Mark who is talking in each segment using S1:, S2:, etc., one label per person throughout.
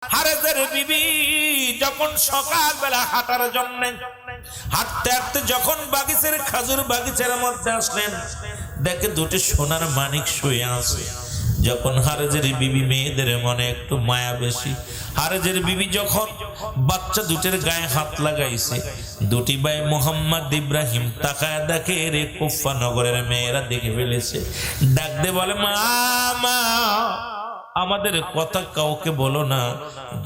S1: হারেজের বিবি যখন সকালবেলা হাঁটার জন্য হাঁটতে হাঁটতে যখন বাগিচার খাজুর বাগিচার মধ্যে আসলেন, দেখে দুটি সোনার মানিক শুয়ে আছে। যখন হারেজের বিবি, মেয়েদের মনে একটু মায়া বেশি, হারেজের বিবি যখন বাচ্চা দুটের গায়ে হাত লাগাইছে, দুটি ভাই মোহাম্মদ ইব্রাহিম তাকায় দেখে রে কুফা নগরের মেয়েরা দেখে ফেলেছে। ডাক দে বলে, মা মা, আমাদের কথা কাউকে বলো না,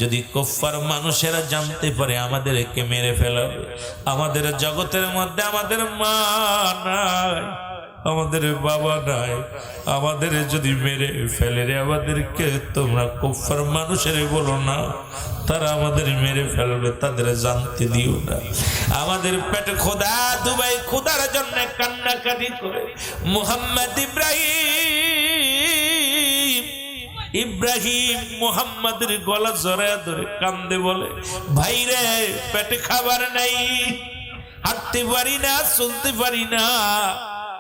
S1: যদি কুফার মানুষেরা জানতে পারে আমাদেরকে মেরে ফেলাবে। আমাদের জগতের মধ্যে আমাদের মা নাই, আমাদের বাবা নাই, আমাদের যদি মেরে ফেলে রে আমাদেরকে তোমরা কুফার মানুষের বলো না, তারা আমাদের মেরে ফেলবে, তাদের জানতে দিও না। আমাদের পেটে খোদা, দুবাই খোদার জন্য কান্নাকাটি করে মোহাম্মদ ইব্রাহিম মোহাম্মদের গলা জড়ায় ধরে কান্দে, বলে ভাই রে, পেটে খাবার নাই, হাঁটতে পারি না, চলতে পারি না।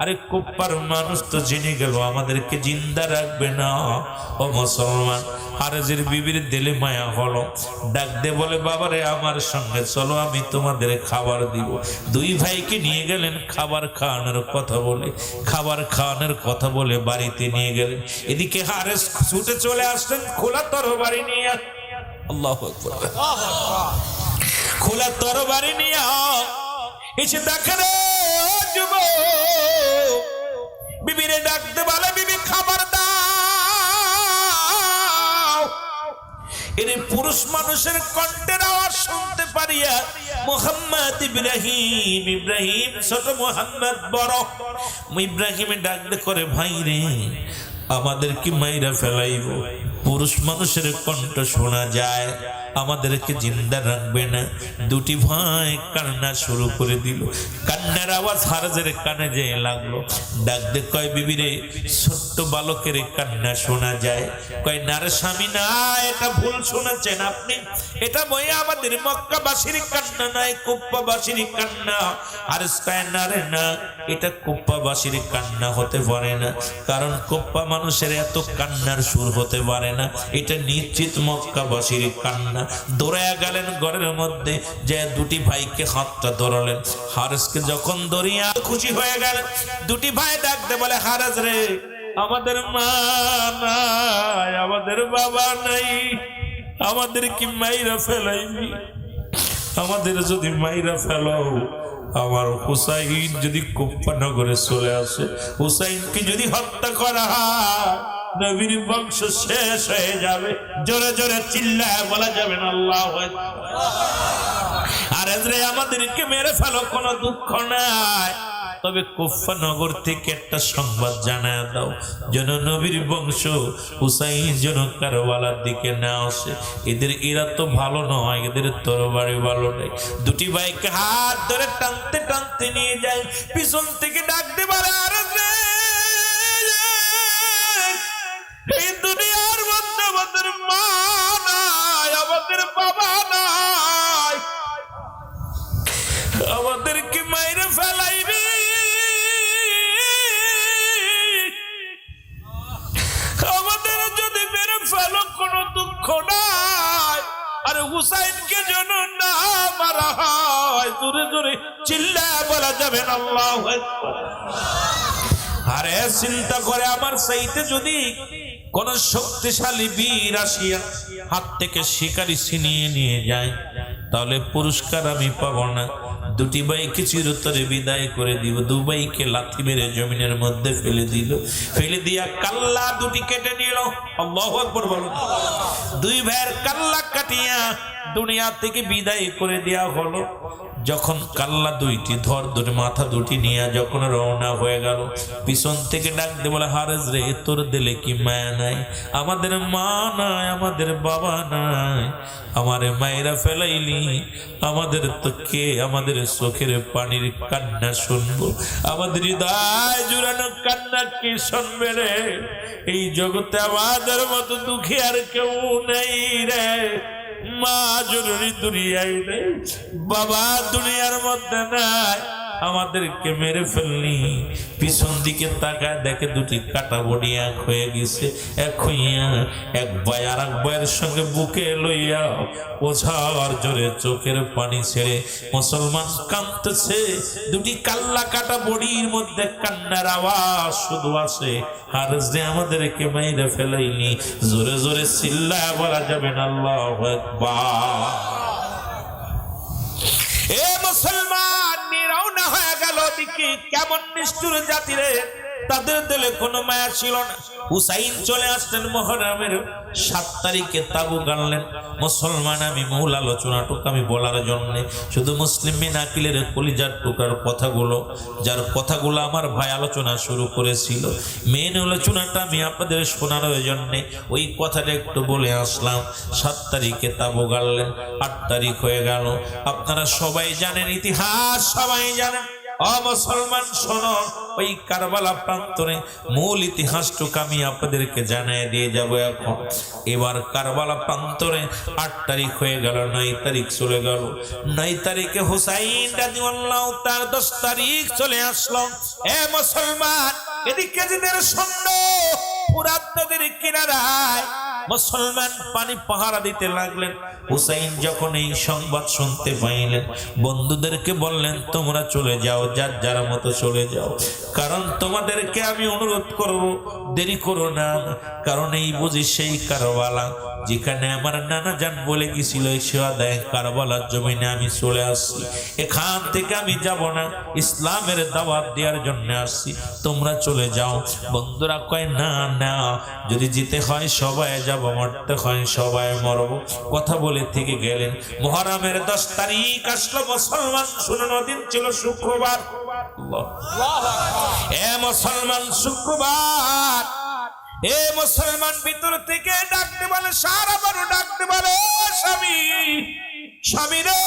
S1: আরে কুফার মানুষ তো জেনে গেল আমাদেরকে জিন্দা রাখবে না। ও মুসলমান, হারেজের বিবির দিলে মায়া হলো, ডাক দে বলে, বাবারে আমার সঙ্গে চলো, আমি তোমাদের খাবার দিব। দুই ভাইকে নিয়ে গেলেন, খাবার খাওয়ানোর কথা বলে, খাবার খাওয়ানোর কথা বলে বাড়িতে নিয়ে গেলেন। এদিকে হারেজ ছুটে চলে আসলেন খোলা তরবারি নিয়ে। আল্লাহু আকবার। খোলা তরবারি নিয়ে এসে দেখে রে বিবিরে ডাকতে বলে, বিবি খাবার দাও। এর পুরুষ মানুষের কণ্ঠের আওয়াজ শুনতে পারিয়া মোহাম্মদ ইব্রাহিম ছোট, মোহাম্মদ বড়। ইব্রাহিমে ডাকতে করে, ভাই রে, আমাদের কি মাইরা ফেলাইব? পুরুষ মানুষের কণ্ঠ শোনা যায়, আমাদেরকে জিন্দা রাখবে না। দুটি ভাই কান্না শুরু করে দিল। কান্নার আওয়াজ হারেজের কানে যেয়ে লাগলো। ডাকতে কয়, বিবিরে, ছোট্ট বালকের কান্না শোনা যায়। কয়, না রে স্বামী, না, এটা ভুল শুনেছেন আপনি, এটা বই আমাদের মক্কাবাসীর কান্না নাই, কুফাবাসীর কান্না। হারেজ কয়, না রে না, এটা কুফাবাসীর কান্না হতে পারে না, কারণ কুফা মানুষের এত কান্নার সুর হতে পারে না, এটা নিশ্চিত মক্কাবাসীর কান্না। দৌড়ায়া গেলেন ঘরের মধ্যে, যে দুটি ভাইকে হাতটা ধরলেন। হারেজকে যখন ধরিয়া খুশি হয়ে গেলেন, দুটি ভাই ডাকতে বলে, হারেজ রে, আমাদের মা নাই, আমাদের বাবা নাই, আমাদের কি মাইরা ফেলাইবি? আমাদের যদি মাইরা ফেলাও, আমার হুসাইন যদি কুফা নগরে চলে আসে, হুসাইনকে যদি হত্যা করা হয়, নবীর বংশ শেষ হয়ে যাবে। জোরে জোরে চিল্লায় বলা যাবে না আল্লাহু আকবার। হারেজ রে, আমাদেরকে মেরে ফেলো, কোনো দুঃখ নাই, তবে কুফা নগর থেকে একটা সংবাদ জানায় দাও, যেন নবীর বংশ হুসাইন যেন কারবালার দিকে না আসে। এরা তো ভালো নয়, এদের তরবারি ভালো নেই। দুটি ভাইকে হাত ধরে টানতে টানতে নিয়ে যায়, পিছন থেকে ডাকতে পারে, হারেজ রে, এই দুনিয়ার মধ্যে আমাদের মা নাই, আমাদের বাবা নাই, আমাদেরকে মাইরে ফেলাইবি। আমাদের যদি মেরে ফেলো, কোনো দুঃখ নাই, আর হুসাইনকে যেন না মারা হয়। জোরে জোরে চিল্লায় বলা যাবে না আল্লাহু আকবার। আরে চিন্তা করে, আমার চাইতে যদি কোন শক্তিশালী বীর আসিয়া হাত থেকে শিকারি ছিনিয়ে নিয়ে যায়, তাহলে পুরস্কার আমি পাবো না। দুটি ভাইকে চিরতরে বিদায় করে দিব। দু ভাইকে লাথি মেরে জমিনের মধ্যে ফেলে দিল, ফেলে দিয়া কাল্লা দুটি কেটে নিল। আল্লাহু আকবার বলুন। দুই ভাইয়ের কাল্লা কাটিয়া দুনিয়া থেকে বিদায় করে দেয়া হলো। যখন কাল্লা দুইটি দুটি মাথা দুটি নিয়ে যখন রওনা হয়ে গেল, পিছন থেকে ডাকতে বলে, হারেজ রে, তোর দিলে কি মায়া নাই? আমাদের মা নাই, আমাদের বাবা নাই, আমারে মায়েরা ফেলাইলি, আমাদের তো কে আমাদের চোখের পানির কান্না শুনবো? আমাদের হৃদয় জুড়ানো কান্না কে শুনবে রে? এই জগতে আমাদের মতো দুঃখী আর কেউ নেই রে। মা জরুরি দুনিয়ায় নেই, বাবা দুনিয়ার মধ্যে নাই, আমাদেরকে মেরে ফেললি। পিছন দিকে তাকায় দেখে দুটি কাটা বডি এক হয়ে গেছে। এক হইয়া এক ভাই আর এক ভাইয়ের সঙ্গে বুকে লইয়া ওঝার জোরে চোখের পানি ছেড়ে মুসলমান কাঁদতেছে। দুটি কাল্লা কাটা বডির মধ্যে কান্নার আওয়াজ শুধু আসে। আর যে আমাদেরকে মেরে ফেলাইনি, জোরে জোরে চিল্লায়া বলা যাবে না আল্লাহু আকবার। এ মুসলমান নিরাউনা হয়ে গেল দিকে। কেমন নিষ্ঠুর জাতি রে, তাদের দিলে কোনো মায়া ছিল না। হুসাইন চলে আসলেন মুহররমের 7 তারিখে, তাবু গাড়লেন। মুসলমান আমি মূল আলোচনাটুকু আমি বলার জন্য শুধু মুসলিম বিন আকিলের কলিজার টুকরার কথাগুলো, যার কথাগুলো আমার ভাই আলোচনা শুরু করেছিল, মেন আলোচনাটা আমি আপনাদের শোনার জন্য ওই কথাটা একটু বলে আসলাম। 7 তারিখে তাবু গাড়লেন, 8 তারিখ হয়ে গেল। আপনারা সবাই জানেন ইতিহাস, সবাই জানেন। মুসলমান শোনো, ওই কারবালা প্রান্তরে মূল ইতিহাসটুকু আমি আপনাদেরকে জানিয়ে দিয়ে যাব এখন। এবার কারবালা প্রান্তরে 8 তারিখ হয়ে গেল, 9 তারিখ চলে গেল। 9 তারিখে হুসাইন রাদিয়াল্লাহু তাআলা 10 তারিখ চলে আসলো। এ মুসলমান, এদিকে জিদের সৈন্য ফুরাত নদীর কিনারায় মুসলমান পানি পাহারা দিতে লাগলেন। হুসাইন যখন এই সংবাদ শুনতে পাইলেন, বন্ধুদেরকে বললেন তোমরা চলে যাও, যার যার মতো চলে যাও, কারণ তোমাদেরকে আমি অনুরোধ করব দেরি করো না। কারণ এই বুঝি সেই কারবালা যেখানে আমার নানা জান বলে গেছিল সোহাদায়ে কারবালার জমিনে আমি চলে আসছি। এখান থেকে আমি যাব না, ইসলামের দাওয়াত দেওয়ার জন্য আসছি, তোমরা চলে যাও। বন্ধুরা কয় না না, যদি যেতে হয় সবাই যাব, মরতে হয় সবাই মরব। কথা বলে থেকে গেলেন। মুহররমের 10 তারিখ আসলো। মুসলমান শুনো, দিন ছিল শুক্রবার। এ মুসলমান শুক্রবার। এ মুসলমান ভিতর থেকে ডাকতে বলে, সারা বারো ডাকতে বলে, স্বামী স্বামী রে,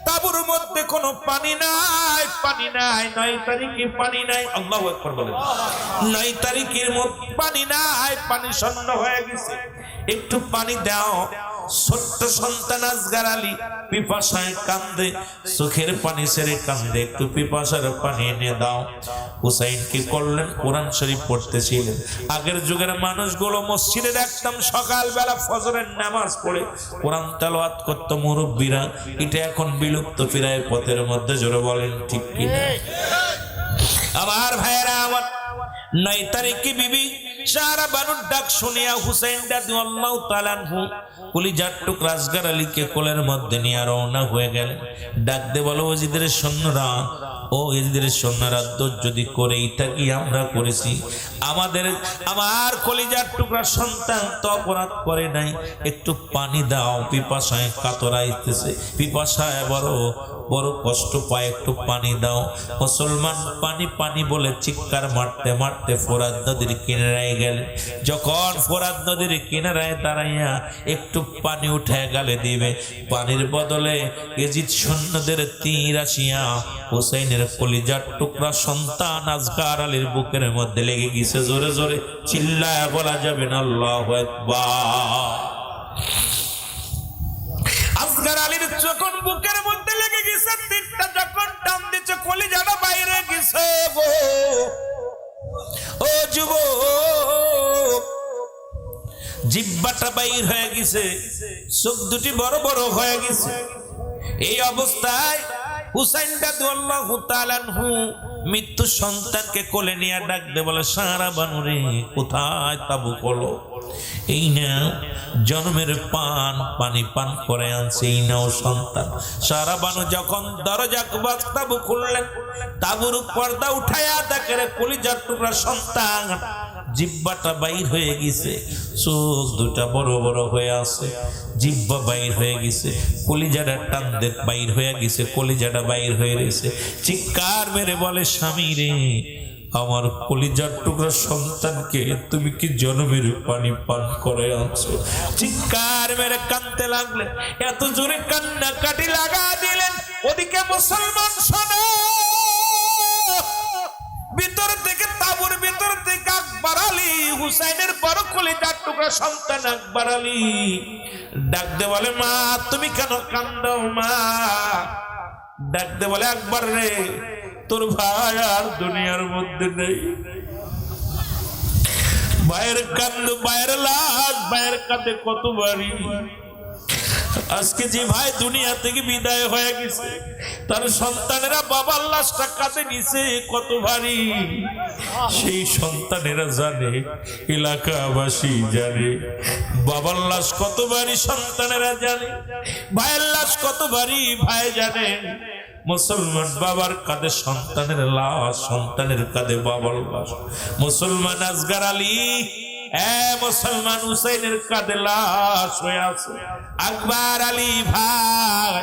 S1: তাবুর মধ্যে কোনো পানি নাই, পানি নাই। 9 তারিখে পানি নাই। আল্লাহু আকবার বলেন। 9 তারিখের মধ্যে পানি নাই, পানি শূন্য হয়ে গেছে, একটু পানি দাও। ছোট্ট সন্তান আসগার আলী পিপাসায় কান্দে, চোখের পানি ছেড়ে কান্দে, একটু পিপাসার পানি এনে দাও। হুসাইন কি করলেন? কোরআন শরীফ পড়তেছিলেন। আগের যুগের মানুষগুলো মসজিদে দেখতাম সকালবেলা ফজরের নামাজ পড়ে কোরআন তেলাওয়াত করত মুরব্বীরা। এটা এখন বিলুপ্ত ফিরায় পথের মধ্যে, জোরে বলেন ঠিক কিনা? আমার ভাইয়েরা আমার, 9 তারিখে বিবি সারা বানুর ডাক শুনিয়া হুসাইন রাদিয়াল্লাহু তাআলা আনহু কলিজার টুকরা আসগার আলীকে কোলের মধ্যে নিয়ে রওনা হয়ে গেলেন। ডাক দে বলো, ওজিদের সৈন্যরা, ও এজিদের সৈন্যরা, যদি করেই থাকি আমরা করেছি, আমার কলিজার টুকরা সন্তান তো অপরাধ করে নাই, একটু পানি দাও, পিপাসায় কাতরাইতেছে, পিপাসায় বড় বড় কষ্ট পায়, একটু পানি দাও। মুসলমান পানি পানি বলে চিৎকার মারতে মারতে ফোরাত নদীর কিনারায় গেলেন। যখন ফোরাত নদীর কিনারায় দাঁড়াইয়া একটু পানি উঠে গালে দিবে, পানির বদলে এজিদ সৈন্যদের তীর আসিয়া হুসাইনের কলিজার টুকরা সন্তান আসগার আলীর বুকের মধ্যে লেগে গেছে। জোরে জোরে চিল্লায়া বলা যাবে না আল্লাহু আকবার। আসগার আলীর যখন বুকের মধ্যে লেগে গেছে, তীরটা যখন টান দিচ্ছে, কলিজাটা বাইরে গেছে গো। ও যুবক, জিহ্বাটা বাইর হয়ে গেছে, চোখ দুটি বড় বড় হয়ে গেছে। এই অবস্থায় হুসাইন রাদিয়াল্লাহু তাআলা আনহু মৃত্যু সন্তানকে কোলে নিয়ে ডাক দে বলে, সারা বানুরে কোথায় তাবু করলো? এই নাও জন্মের পানি পান করে আনছে, এই নাও সন্তান। সারা বানু যখন দরজা তাবু খুললেন, তাবুর পর্দা উঠায়া দেখে কলিজার টুকরা সন্তান, জিহ্বাটা বাইর হয়ে গেছে, চোখ দুটা বড় বড় হয়ে আছে, জিহ্বা বাইর হয়ে গেছে, কলিজাটা টান দে বাইর হয়ে গেছে, কলিজাটা বাইর হয়ে গেছে। চিৎকার মেরে বলে, স্বামী রে, আমার কলিজার টুকরা সন্তানকে তুমি কি জন্মের পানি পান করে আনছো? চিৎকার মেরে কাঁদতে লাগলেন। এত জোরে কান্না কাটি লাগা দিলেন। ওদিকে মুসলমান শোনো, ভিতর থেকে তাবুর ভিতর থেকে আকবর আলী, হুসাইনের বড় কলিজার টুকরা সন্তান আকবর আলী ডাক দে বলে, মা তুমি কেন কান্দো? মা ডাক দে বলে, আকবর রে, তোর ভাই আর দুনিয়ার মধ্যে নেই। ভাইয়ের কান্দ, ভাইয়ের লাশ ভাইয়ের কাঁধে কত বাড়ি। আজকে যে ভাই দুনিয়া থেকে বিদায় হয়ে গেছে, তার সন্তানেরা বাবার লাশটা কাঁধে নিছে কত ভারী। সেই সন্তানেরা জানে, এলাকাবাসী জানে বাবার লাশ কত ভারী, সন্তানেরা জানে ভাইয়ের লাশ কত ভারী, ভাই জানে। মুসলমান বাবার কাঁধে সন্তানের লাশ, সন্তানের কাঁধে বাবার লাশ। মুসলমান আসগর আলী, মুসলমান হুসাইনের কাঁধে লাশ হয়ে আছে। আকবর আলী ভাই,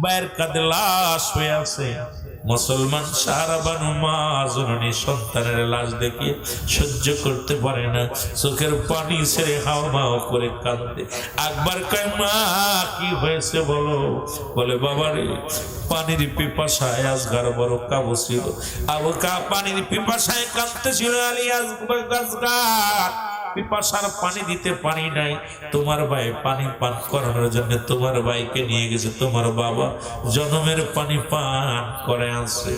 S1: ভাইয়ের কাঁধে লাশ হয়ে আছে। মুসলমান সারা বানু মা জননী সন্তানের লাশ দেখে সহ্য করতে পারে না, চোখের পানি ছেড়ে হাওয়া মাও করে কাঁদে। আকবর কয়, মা কি হয়েছে বলো? বলে, বাবারে পানির পিপাসায় আসগার বড় কাবু ছিল। পানির পিপাসায় কাঁদতেছিল আলী আসগার। পিপাসার পানি দিতে পানি নাই, তোমার ভাই পানি পান করানোর জন্য তোমার ভাইকে নিয়ে গেছে তোমার বাবা, জনমের পানি পান করে আসছে।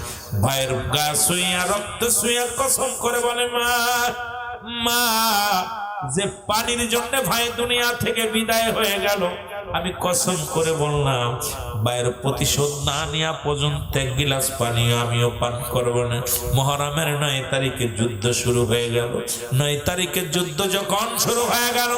S1: ভাইয়ের গা শুইয়া রক্ত শুইয়া কসম করে বলে, মা মা যে পানির জন্য ভাই দুনিয়া থেকে বিদায় হয়ে গেল, আমি কসম করে বললাম ভাইয়ের প্রতিশোধ না নেওয়া পর্যন্ত এক গিলাস পানি আমিও পান করবো না। মুহররমের 9 তারিখে যুদ্ধ শুরু হয়ে গেল। 9 তারিখে যুদ্ধ যখন শুরু হয়ে গেল,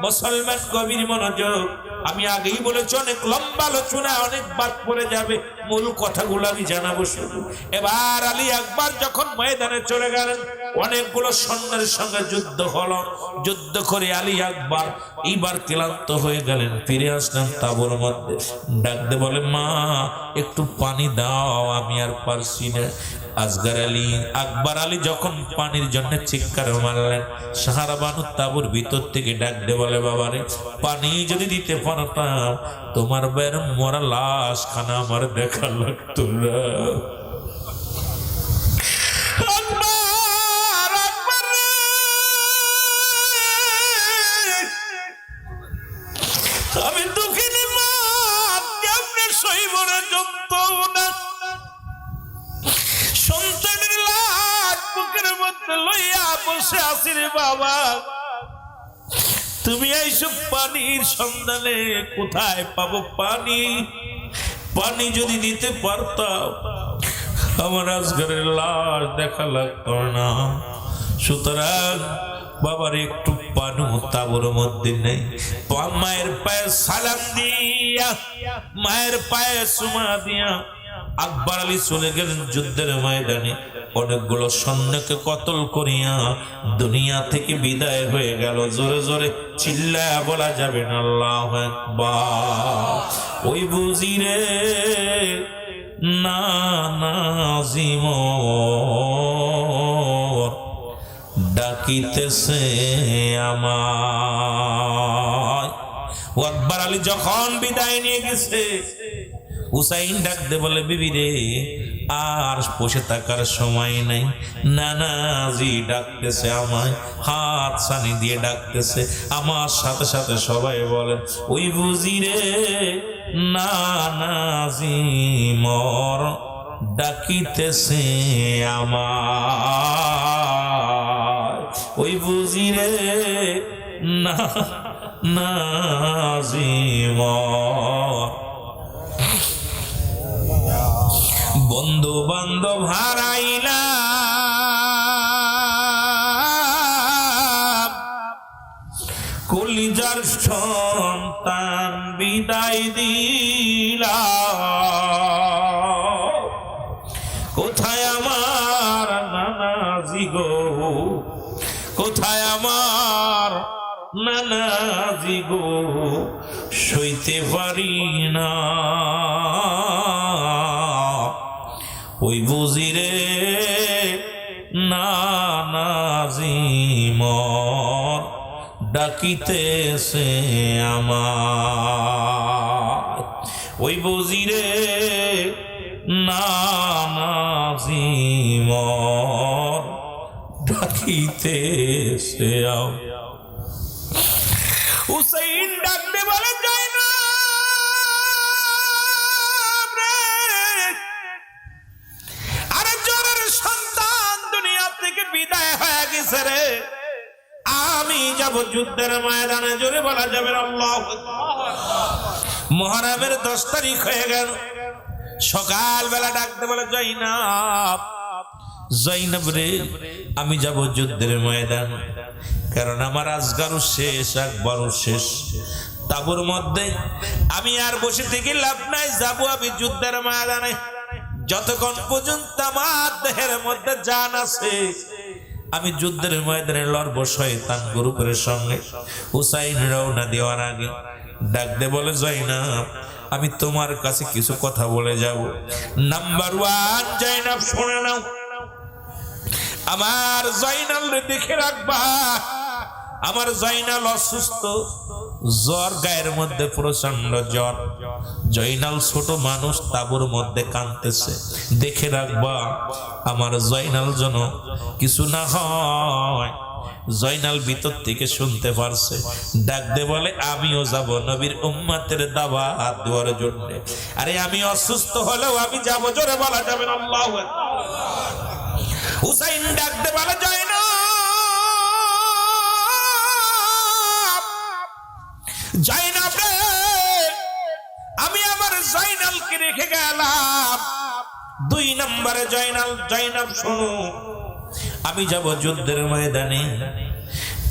S1: মুসলমান গভীর মনোযোগ। আমি আগেই বলেছি অনেক লম্বা আলোচনা, অনেক বাদ পড়ে যাবে, মূল কথাগুলো আমি জানাবো শুধু। এবার আলী আকবর যখন ময়দানে চলে গেলেন, অনেকগুলো সৈন্যের সঙ্গে যুদ্ধ হলো। যুদ্ধ করে আলী আকবর এইবার ক্লান্ত হয়ে গেলেন, ফিরে আসলেন তাঁবুর মধ্যে। ডাকতে বলে, মা একটু পানি দাও, আমি আর পারছি না। আকবর আলী যখন পানির জন্য চিৎকার মারলেন, সাহারা বানু তাঁবুর ভিতর থেকে ডাকতে বলে, বাবারে পানি যদি দিতে পারতাম তোমার বের মরা লাশ খানা আমার দেখা লাগতো না। আমি দুঃখিনী মা, কেমনে সইব না যন্ত্রণা। সন্তানের লাশ বুকের মধ্যে লইয়া বসে আছি রে বাবা, তুমি এইসব পানির সন্ধানে কোথায় পাবো পানি? পানি যদি দিতে পারতাম আমার আসগরের লাশ দেখা লাগতো না। সুতরাং বাবার একটু পানু তাঁবুর মধ্যে নেই। মায়ের পায়ে সালাম দিয়া, মায়ের পায়ে চুমা দিয়া আকবর আলী চলে গেলেন যুদ্ধের ময়দানে। অনেকগুলো সৈন্যকে কতল করিয়া দুনিয়া থেকে বিদায় হয়ে গেল। জোরে জোরে চিল্লায়া বলা যাবে না আল্লাহু আকবার। ওই বুঝি রে না নাজিম ডাকিতেছে আমায়। আকবর আলী যখন বিদায় নিয়ে গেছে, হুসাইন ডাকতে বলে, বিবি রে আর বসে থাকার সময় নাই, নানাজি ডাকতেছে আমায়, হাত ছানি দিয়ে ডাকতেছে। আমার সাথে সাথে সবাই বলেন, ওই বুঝি রে নানাজি মর ডাকিতেছে আমায়। ওই বুঝি রে নানাজি মর। বন্ধু বান্ধব হারাইলাম, কলিজার সন্তান বিদায় দিলাম। কোথায় আমার নানাজি গো, কোথায় আমার নানাজি গো, সইতে পারি না। ওই বুঝি রে নানাজি মর ডাকিতেছে আমার। ওই বুঝি রে নানাজি মর ডাকিতেছে। হুসাইন ডাকতে বলে, যাই না রে, আরে যাব যুদ্ধের ময়দানে, জোরে বলা যাবে আল্লাহু আকবার। মুহররমের 10 তারিখ হয়ে গেল, সকালবেলা ডাকতে বলে জয়নাব, জয়নাব রে আমি যাব যুদ্ধের ময়দান, কারণ আমার আজগারও শেষ, একবারও শেষ। তাবুর মধ্যে আমি আর বসে থেকে লাভ নাই, যাব আমি যুদ্ধের ময়দানে। যতক্ষণ পর্যন্ত আমার দেহের মধ্যে জান আছে আমি যুদ্ধের ময়দানে লড়ব শয়তান গ্রুপের সঙ্গে। হুসাইন রওনা দেওয়ার আগে ডাকতে বলে জয়নাব আমি তোমার কাছে কিছু কথা বলে যাব। নাম্বার 1 জয়নাব শুনে নাও, আমার জয়নাল দেখে রাখবা, আমার জয়নাল অসুস্থ, জ্বর, গায়ের মধ্যে প্রচন্ড জ্বর। জয়নাল ছোট মানুষ, তাবুর মধ্যে কাঁদতেছে, দেখে রাখবা আমার জয়নাল যেন কিছু না হয়। জয়নাল ভিতর থেকে শুনতে পারছে, ডাক দে বলে আমিও যাব নবীর উম্মতের দাওয়াত দেওয়ার জন্য। আরে আমি অসুস্থ হলেও আমি যাব, জোরে বলা যাবে না আল্লাহু আকবার। হুসাইন ডাক দে বলে জয়নাব রে আমি আমার জয়নালকে রেখে গেলাম। 2 নম্বরে জয়নাব শোনো, আমি যাব যুদ্ধের ময়দানে,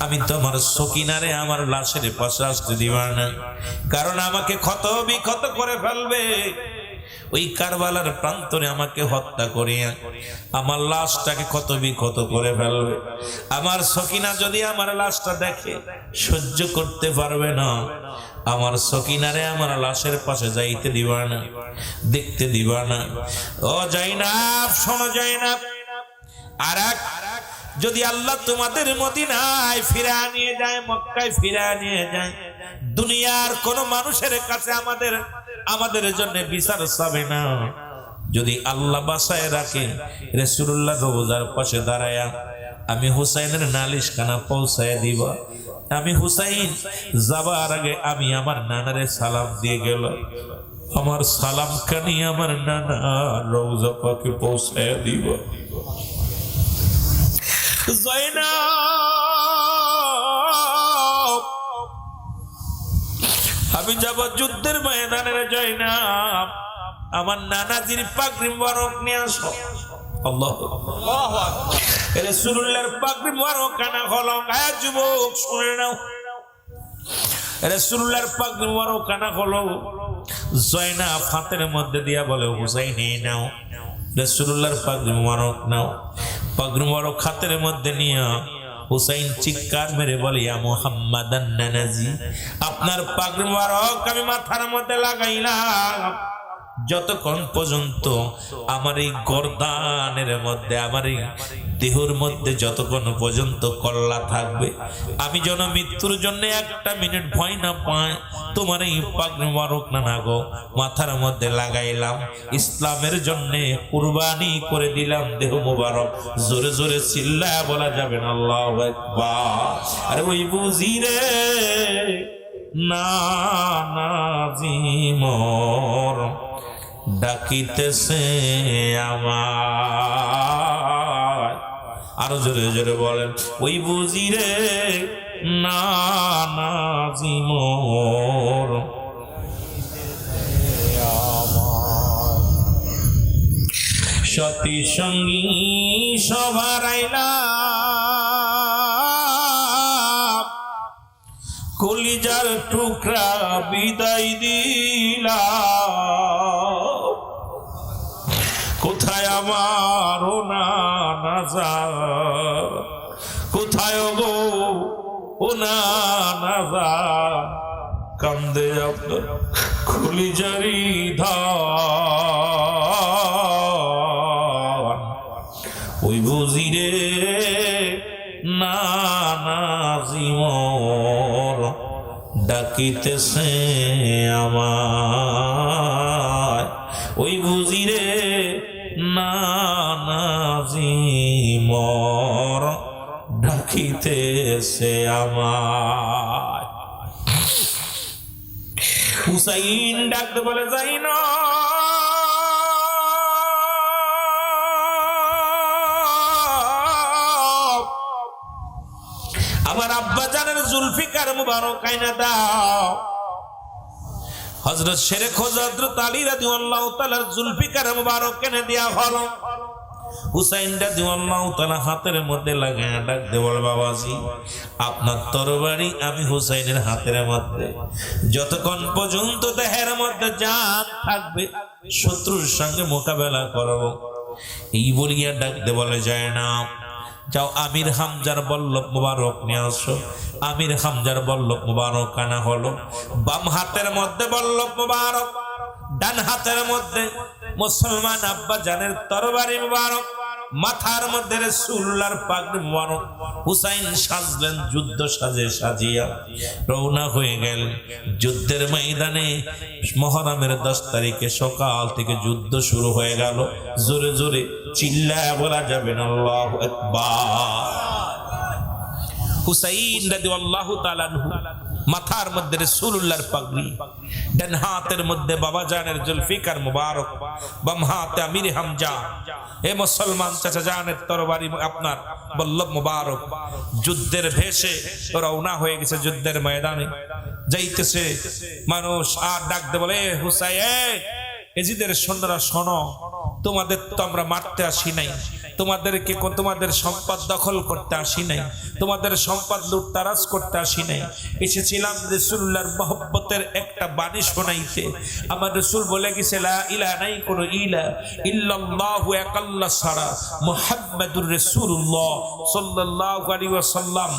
S1: আমি তোমার সকিনারে আমার লাশের পাশে আসতে দিবা না, কারণ আমাকে ক্ষত বিক্ষত করে ফেলবে। ওই কারবালার প্রান্তরে আমাকে হত্যা করিয়া আমার লাশটাকে ক্ষত বিক্ষত করে ফেলবে। আমার সকিনা যদি আমার লাশটা দেখে সহ্য করতে পারবে না, আমার সকিনারে আমার লাশের পাশে যাইতে দিবা না, দেখতে দিবা না। ও জয়নাব শোনো জয়নাব, আর যদি আল্লাহ তোমাদের মদিনায় ফিরা নিয়ে যায়, মক্কায় ফিরা নিয়ে যায়, দুনিয়ার কোন মানুষের কাছে আমাদের জন্য বিচার চাবে না। যদি আল্লাহ বাসায় রাখে, রাসূলুল্লাহ রওজার পাশে দাঁড়ায়া আমি হুসাইনের নালিশ খানা পৌঁছায় দিব। আমি হুসাইন যাবার আগে আমি আমার নানারে সালাম দিয়ে গেল, আমার সালাম খানি আমার নানা রওজা পাকে পৌঁছায় দিব। জয়নাব আমি যাব যুদ্ধের ময়দানে, জয়নাব আমার নানাজির পাগড়ি মোবারক নিয়ে আসো। আল্লাহু আকবার। রাসূলুল্লাহর পাগড়ি মোবারক কানা হলো, গায়ে যুবক শুনে নাও, রাসূলুল্লাহর পাগড়ি মোবারক কানা হলো। জয়নাব হাতের মধ্যে দিয়া বলে হুসাইন এই নাও রাসূলুল্লাহর পাগড়ি মোবারক নাও। পাগড়ি মোবারক হাতের মধ্যে নিয়ে হুসাইন চিৎকার মেরে বলে ইয়া মুহাম্মাদান নানাজি, আপনার পাগড়ি মোবারক আমি মাথার মধ্যে লাগাইলাম, যতক্ষণ পর্যন্ত আমার এই গর্দানের মধ্যে, আমার এই দেহর মধ্যে যতক্ষণ পর্যন্ত কল্লা থাকবে, আমি যেন মৃত্যুর জন্য 1 মিনিট ভয় না পাই, তোমার এই পাগড়ি মোবারক না গো মাথার মধ্যে লাগাইলাম, ইসলামের জন্য কুরবানি করে দিলাম দেহ মোবারক। জোরে জোরে চিল্লায়া বলা যাবে না আল্লাহু আকবার। আরে ওই বুঝি রে নানাজি মোর ডাকিতেছে আমার, আরো জোরে জোরে বলেন ওই বুঝি রে নানাজি মোর। সতী সঙ্গী সবার আইলাম, কলিজার টুকরা বিদায় দিলাম, কোথায় আমার নানা যান, কোথায় গো ও নানা যান, কান্দে আপনার কলিজারি ধান। ওই বুঝি রে নানাজি মোর ডাকিতেছে আমায়, ওই বুঝি রে নানাজি মোর ডাকিতেছে আমায়। হুসাইন ডাকতে বলে যাই না, আমার আব্বা জানের জুলফিকার মুবারক আইনা দাও। হযরত শেরে খোজা হযরত আলী রাদিয়াল্লাহু তাআলার জুলফিকার মুবারক এনে দেয়া হলো। হুসাইন রাদিয়াল্লাহু তাআলা হাতের মধ্যে লাগায় ডাক দে, বল বাবাজি আপনার তরবারি আমি হুসাইনের হাতের মধ্যে, যতক্ষণ পর্যন্ত দেহের মধ্যে জান থাকবে শত্রুর সঙ্গে মোকাবেলা করব। এই বলিয়া ডাক দে বলে যায় না, যাও আমির হামজার বল্লভ মুবারক নিয়ে আসো। আমির হামজার বল্লভ মুবারক আনা হলো। বাম হাতের মধ্যে বল্লভ মুবারক, ডান হাতের মধ্যে মুসলমান আব্বা জানের তরবারি মুবারক, মাথার মধ্যে রাসূলুল্লাহর পাগড়ি মুবারক। হুসাইন সাজলেন যুদ্ধ সাজে সাজিয়া রওনা হয়ে গেলেন যুদ্ধের ময়দানে। মুহররমের 10 তারিখে সকাল থেকে যুদ্ধ শুরু হয়ে গেল। জোরে জোরে চিল্লায়া বলা যাবে না আল্লাহু আকবার। হুসাইন রাদিয়াল্লাহু তাআলা মাথার মধ্যে রাসূলুল্লাহর পাগড়ি, ডান হাতের মধ্যে বাবা জানের জুলফিকার মুবারক, বাম হাতে আমির হামজা। এ মুসলমান চাচা জানের তরবারি আপনার বল্লভ মুবারক যুদ্ধের ভেষে রওনা হয়ে গেছে যুদ্ধের ময়দানে। যাইতেছে মানুষ আর ডাক দে বলে, হুসাইন এজিদের সৈন্যরা শোনো, তোমাদের তো আমরা মারতে আসি নাই, তোমাদেরকে তোমাদের সম্পদ দখল করতে আসি নাই, তোমাদের সম্পদ লুটতারাজ করতে আসি নাই। এসেছিলাম রাসূলুল্লাহর মহব্বতের একটা বাণী শোনাইতে। আমার রাসূল বলে গেছে, লা ইলাহা নাই কোনো ইলা ইল্লাল্লাহু এক আল্লাহ ছাড়া, মুহাম্মাদুর রাসূলুল্লাহ সাল্লাল্লাহু আলাইহি ওয়াসাল্লাম।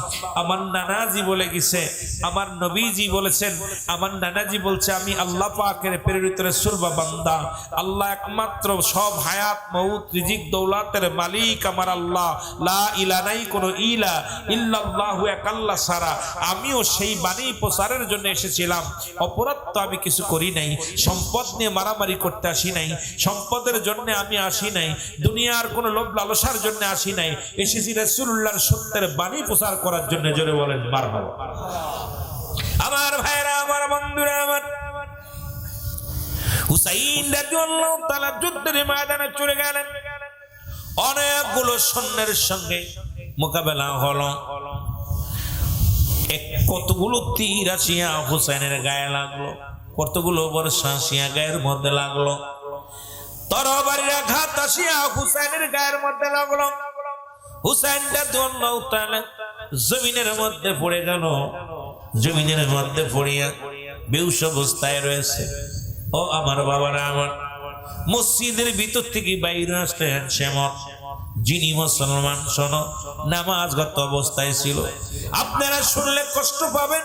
S1: আমার নানাজি বলে গেছে, আমার নবীজি বলেছেন, আমার নানাজি বলছে, আমি আল্লাহ পাকের প্রেরিত রাসূল বা বান্দা। আল্লাহ একমাত্র, সব হায়াত মউত রিজিক দৌলাতের মালিক আমার আল্লাহ। লা ইলাহা নাই কোনো ইলা ইল্লাল্লাহু এক আল্লাহ ছাড়া। আমিও সেই বাণী প্রচারের জন্য এসেছিলাম। অপরাধ তো আমি কিছু করি নাই, সম্পদ নিয়ে মারামারি করতে আসি নাই, সম্পদের জন্য আমি আসি নাই, দুনিয়ার কোনো লোভ লালসার জন্য আসি নাই। এসেছি রাসূলুল্লাহর সত্যের বাণী প্রচার করার জন্য। জোরে বলেন মারহাবা। আমার ভাইরা, আমার বন্ধুরা, আমার হুসাইন রাদিয়াল্লাহু তাআলা যুদ্ধের ময়দানে চলে গেলেন। অনেকগুলো সৈন্যের সঙ্গে মোকাবেলা হলো। কতগুলো তীর আসিয়া হুসাইনের গায়ে লাগলো, কতগুলো বর্ষা আসিয়া গায়ের মধ্যে লাগলো, তরবারির আঘাত আসিয়া হুসাইনের গায়ের মধ্যে লাগলো। হুসাইন রাদিয়াল্লাহু তাআলা জমিনের মধ্যে পড়ে গেল। জমিনের মধ্যে পড়িয়া বেহুশ অবস্থায় রয়েছে। ও আমার বাবারা, আমার মসজিদের ভিতর থেকে বাইরে আসলেন শ্যামল, যিনি মুসলমান শোনো নামাজগত অবস্থায় ছিল। আপনারা শুনলে কষ্ট পাবেন।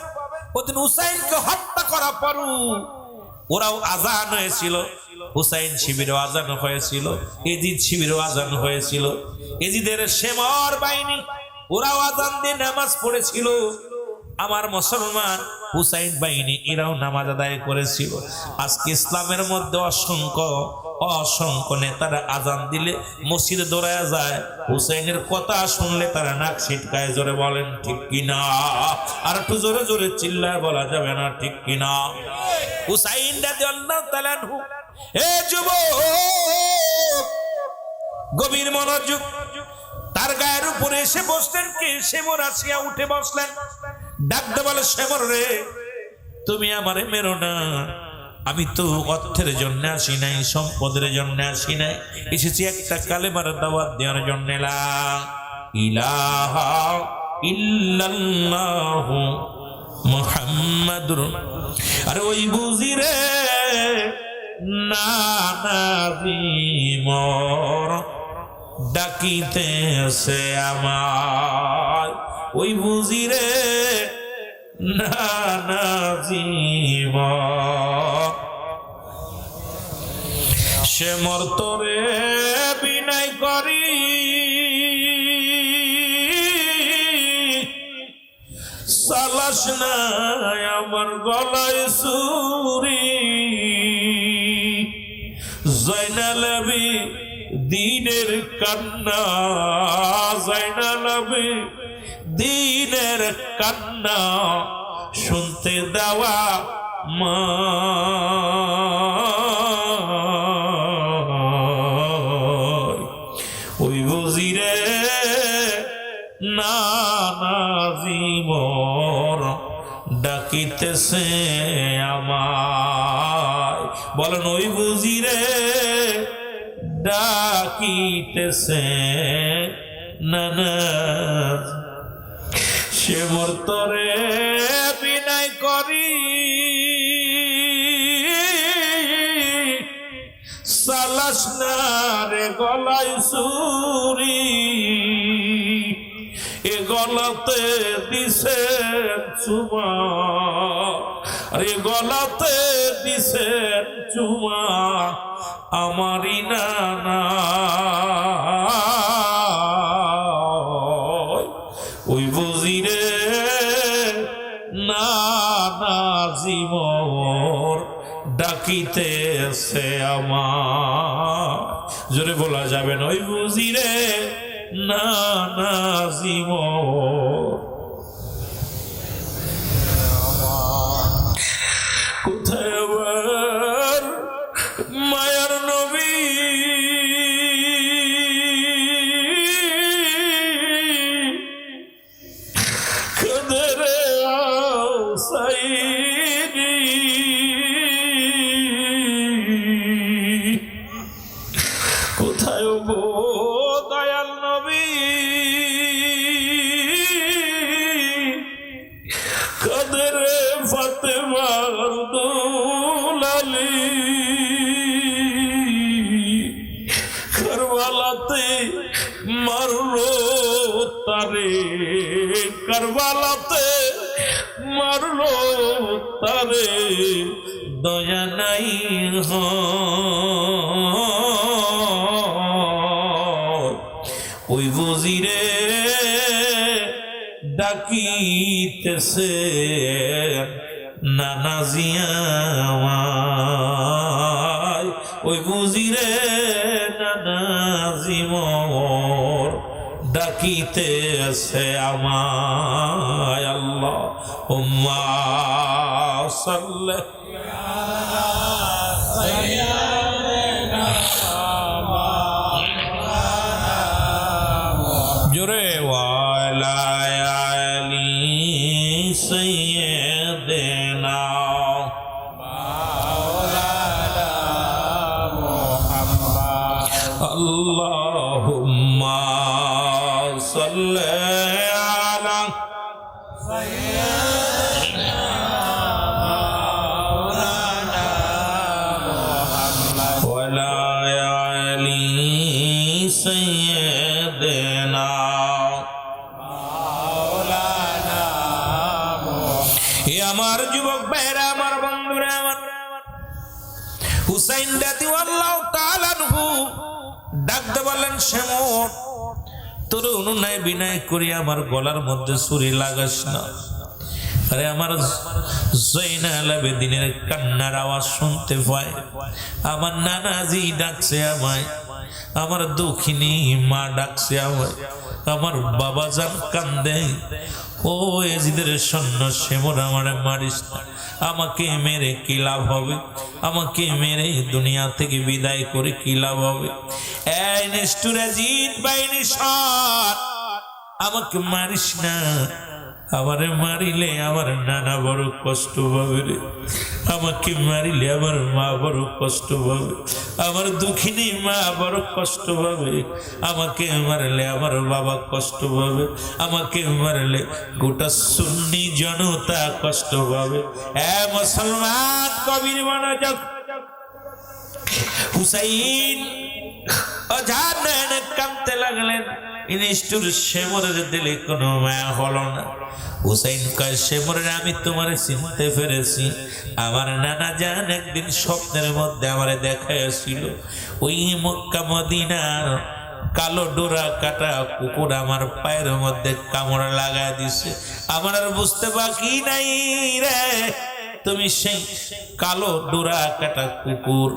S1: ওদিন হুসাইনকে হত্যা করা পরও ওরাও আজান হয়েছিল, হুসাইন শিবিরও আজান হয়েছিল, এজিদ শিবিরও আজান হয়েছিল। এজিদের শেমর বাহিনী ওরাও আজান দিয়ে নামাজ পড়েছিল। আমার মুসলমান হুসাইন বাহিনী এরাও নামাজ আদায় করেছিল। আজকে ইসলামের মধ্যে অসংখ্য নেতারা আজান দিলে মসজিদে দৌড়ায়া যায়, হুসাইনের কথা শুনলে তারা নাক ছিটকায়। জোরে বলেন ঠিক কিনা? আর একটু জোরে জোরে চিল্লায় বলা যাবে না ঠিক কিনা? হুসাইন রাদিয়াল্লাহু তাআলা আনহু, এ যুবক, গভীর মনোযোগ। তার গায়ের উপরে এসে বসলেন কে? শেমর আসিয়া উঠে বসলেন। ডাকতে বলে, শেমর রে, তুমি আমারে মেরো না। আমি তো অর্থের জন্য আসি নাই, সম্পদের জন্য আসি নাই, এসেছি একটা কালেমার দাওয়াত দেওয়ার জন্য। লা ইলাহা ইল্লাল্লাহু মুহাম্মাদুর। আরে ওই বুঝি রে নানাজি মোর ডাকিতেছে আমার, ওই বুঝি রে নানাজি মোর। সে মর্তরে বিনয় করি সালাস না আমার গলায় সুরি। জয়নাল আবি দিনের কান্না, জয়নাল আবি দিনের কান্না শুনতে দেওয়া মা। ওই বুঝিরে নানাজি ডাকিতেছে আমায়। বলেন ওই বুঝিরে ডাকিতেছে নানা, সে মোর তরে বিনয় করি সালাস না রে গলায় সুরি, এ গলাতে দিছে চুমা, আরে গলাতে দিছে চুমা আমারই নানা। ওই বুঝিরে নানা জীবর ডাকিতেছে আমার। জোরে বলা যাবে না, ওই বুঝিরে নানা জীবর। কোথায় আবার মায়ার নবী খদরে সাইরি, কোথায় গো দয়াল নবী খদরে ফাতেমা দুলালি, কারবালাতে মারলো তারে, কারবালাতে মারলো তারে, দয়া নাই ওই বুঝিরে ডাকিতেছে নানা জিয়ামায়। ওই বুঝিরে নানা জিমর ডাকিতেছে আমায়। আল্লাহ উম্মা সাল্লাল্লাহু জোরে ওয়ালা আলি সাইয়্যিদিনা মাওলানা মুহাম্মদ। আল্লাহুম্মা সাল্লি আলা সাইয়্যিদিনা মাওলানা মুহাম্মদ ওয়ালা আলি সাইয়্যিদিনা মাওলানা মুহাম্মদ। এ আমার যুবক ভাইরা, আমার বন্ধুরা, আমার হুসাইন রাদিয়াল্লাহু তাআলা আনহু ডাকতে বলেন, শ্যামর তোর অনুনয় বিনয় করি আমার গলার মধ্যে ছুরি লাগাস না। আরে আমার জয়নাল আবেদিনের কান্নার আওয়াজ শুনতে পায়, আমার নানাজি ডাকছে আমায়, আমার দুঃখিনী মা ডাকছে আমায়, আমার বাবা জান কান্দে। ও এজিদের সৈন্য শ্যামর আমারে মারিস না, আমাকে মেরে কি লাভ হবে, আমাকে মেরে দুনিয়া থেকে বিদায় করে কি লাভ হবে। এই নিষ্ঠুর এজিদ বাহিনী সর, আমাকে মারিস না, আমারে মারিলে আমার নানা বড় কষ্ট পাবে রে, আমাকে মারিলে আমার মা বড় কষ্ট পাবে, আমার দুঃখিনী মা বড় কষ্ট পাবে, আমাকে মারলে আমার বাবা কষ্ট পাবে, আমাকে মারলে গোটা সুন্নি জনতা কষ্ট পাবে। এ মুসলমান কবির মনোযোগ, হুসাইন অজানেন কাঁদতে লাগলেন। নিষ্ঠুর শ্যামরের দিলে কোনো মায়া হলো না। হুসাইন কয়, শ্যামরের আমি তোমার চিনতে পেরেছি, আমার নানা জান একদিন স্বপ্নের মধ্যে আমারে দেখাইছিল, ওই মক্কা মদিনার কালো ডোরা কাটা কুকুর আমার পায়ের মধ্যে কামড় লাগায় দিছে, আমার আর বুঝতে বাকি নাই রে, তুমি সেই কালো ডোরা কাটা কুকুর,